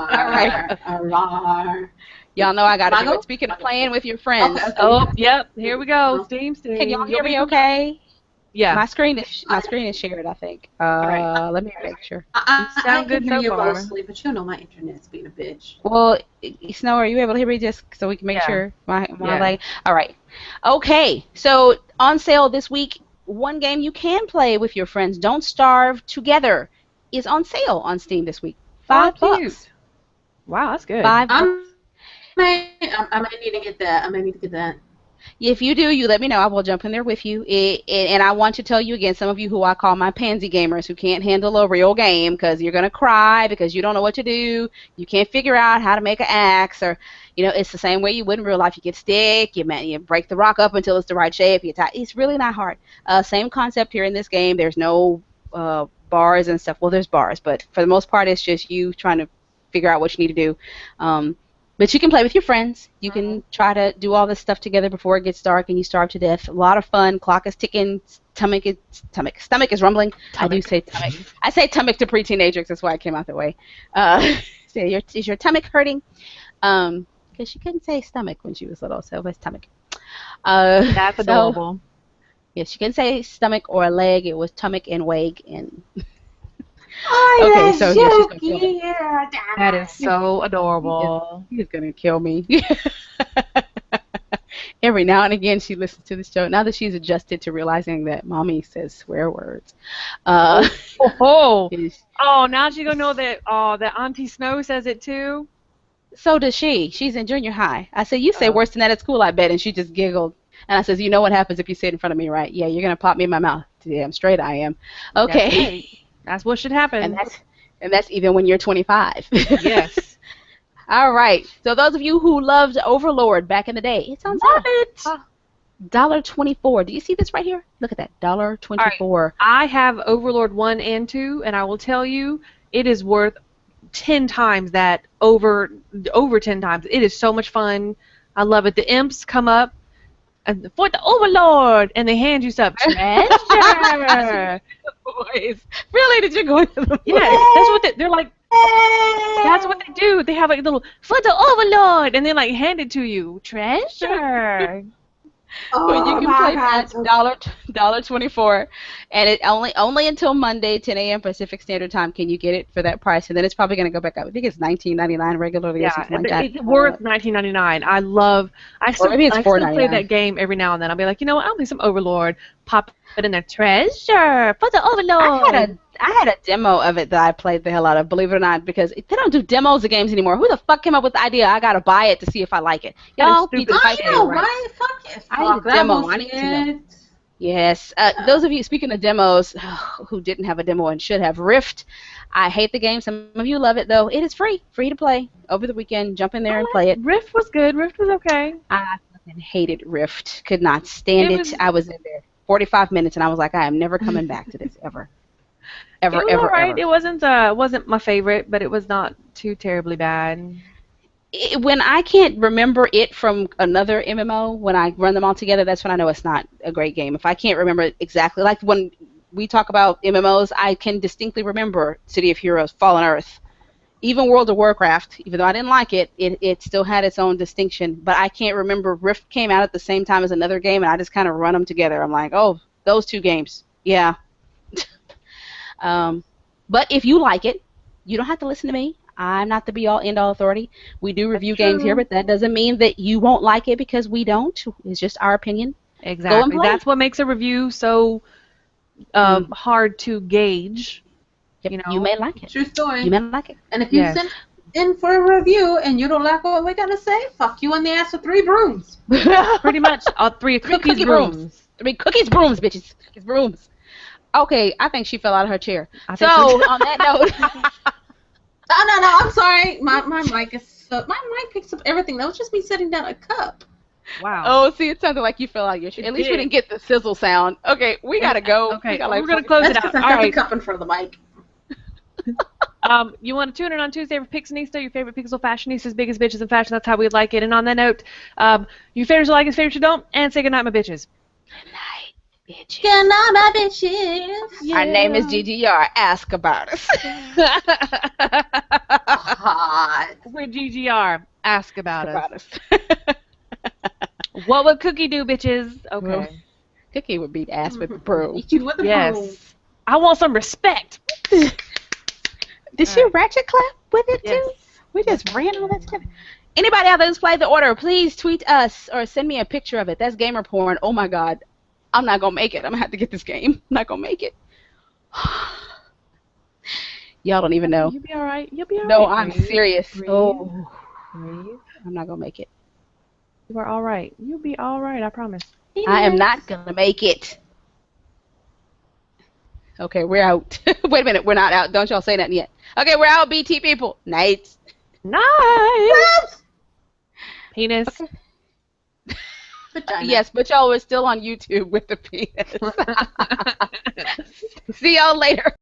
right. Y'all know I gotta do Mago? it. Speaking of playing with your friends, Okay. Oh, yep. Here we go. Steam. can y'all hear You'll be me fine. okay? Yeah. My screen is shared, I think. right. Let me make sure. You I sound can good hear so you far. mostly, but you know my internet's being a bitch. Well, Snow, are you able to hear me just so we can make Yeah. sure my Yeah. leg? All right. Okay. So on sale this week, one game you can play with your friends, Don't Starve Together, is on sale on Steam this week. Oh, $5. cute. Wow, that's good. $5. I might need to get that. I might need to get that. If you do, you let me know. I will jump in there with you. And I want to tell you again, some of you who I call my pansy gamers who can't handle a real game because you're going to cry because you don't know what to do. You can't figure out how to make an axe or, it's the same way you would in real life. You get stick, you break the rock up until it's the right shape. It's really not hard. Same concept here in this game. There's no bars and stuff. Well, there's bars, but for the most part, it's just you trying to figure out what you need to do. But you can play with your friends. You can try to do all this stuff together before it gets dark and you starve to death. A lot of fun. Clock is ticking. Stomach is rumbling. I do say stomach. I say stomach to pre-teenagers. That's why I came out that way. So is your stomach hurting? Because she couldn't say stomach when she was little, so it was stomach. That's So, adorable. yeah, she couldn't say stomach or leg. It was stomach and wag and. Okay, so yeah, she's gonna kill me. That is so adorable. He's gonna kill me. Every now and again, she listens to the show. Now that she's adjusted to realizing that mommy says swear words, Oh, is- now she's gonna know that. Oh, that Auntie Snow says it too. so does she. She's in junior high. I said, you say worse than that at school, I bet. And she just giggled. And I says, you know what happens if you sit in front of me, right? Yeah, you're gonna pop me in my mouth. Damn straight I am. Okay. That's right. That's what should happen. And that's even when you're 25. Yes. All right. So those of you who loved Overlord back in the day, it's on sale. Love it. $1.24. Do you see this right here? Look at that. $1.24. I have Overlord 1 and 2, and I will tell you, it is worth 10 times that, over 10 times. It is so much fun. I love it. The imps come up, and for the Overlord, and they hand you some treasure. Really? Did you go into the Yeah, that's what they're like. That's what they do. They have like little for the Overlord, and they like hand it to you. Treasure. But you can play that $1.24, and it only until Monday 10 a.m. Pacific Standard Time can you get it for that price, and then it's probably going to go back up. I think it's $19.99 regularly or Yeah, something like that. it's worth $19.99. I still maybe it's play $4.99. that game every now and then. I'll be like, you know what? I'll play some Overlord. Pop it in there. Treasure for the Overlord. I had a demo of it that I played the hell out of, believe it or not, because they don't do demos of games anymore. Who the fuck came up with the idea I gotta buy it to see if I like it? Y'all need to fight I know, me, right? Fuck it. I need a demo. I need to know. Yes. Those of you, speaking of demos, who didn't have a demo and should have, Rift. I hate the game. Some of you love it, though. It is free to play over the weekend. Jump in there and play it. Rift was good. Rift was okay. I fucking hated Rift. Could not stand it. I was in there 45 minutes, and I was like, I am never coming back to this ever. It was alright. It wasn't my favorite, but it was not too terribly bad. When I can't remember it from another MMO, when I run them all together, that's when I know it's not a great game. If I can't remember it exactly, like when we talk about MMOs, I can distinctly remember City of Heroes, Fallen Earth. Even World of Warcraft, even though I didn't like it, it still had its own distinction. But I can't remember. Rift came out at the same time as another game, and I just kind of run them together. I'm like, oh, those two games. Yeah. But if you like it, you don't have to listen to me. I'm not the be-all, end-all authority. We do review games here, but that doesn't mean that you won't like it because we don't. It's just our opinion. Exactly. That's what makes a review so hard to gauge. Yep. You may like it. True story. You may like it. And if you send in for a review and you don't like what we gotta say, fuck you in the ass with 3 brooms. Pretty much. 3 cookies brooms. 3 cookies brooms, bitches. Cookies brooms. Okay, I think she fell out of her chair. On that note. No, I'm sorry. My mic is my mic picks up everything. That was just me setting down a cup. Wow. Oh, see, it sounded like you fell out of your chair. At least we didn't get the sizzle sound. Okay, we gotta go. Okay, we're gonna close it out. All right. The cup in front of the mic. You want to tune in on Tuesday for Pixinista, your favorite pixel fashionistas, biggest bitches in fashion. That's how we like it. And on that note, you favorites you like us, favorites you don't, and say goodnight, my bitches. Good night. bitches. Good night, my bitches. Our name is GGR. Ask about us. Hot. We're GGR. Ask about About us. us. What would Cookie do, bitches? Okay. Well, Cookie would beat ass with the broom. Beat you with a broom. Yes. I want some respect. Did she ratchet clap with it Yes. too? We just ran all that stuff. Anybody out there who's played the order, please tweet us or send me a picture of it. That's gamer porn. Oh my god. I'm not gonna make it. I'm gonna have to get this game. I'm not gonna make it. Y'all don't even know. You'll be all right. You'll be all right. No, I'm Breathe. serious. Breathe. Oh, Breathe. I'm not gonna make it. You are all right. You'll be all right. I promise. I am not gonna make it. Okay, we're out. Wait a minute, we're not out. Don't y'all say nothing yet. Okay, we're out, BT people. Night. Nice. Penis. Okay. Vagina. Yes, but y'all are still on YouTube with the penis. See y'all later.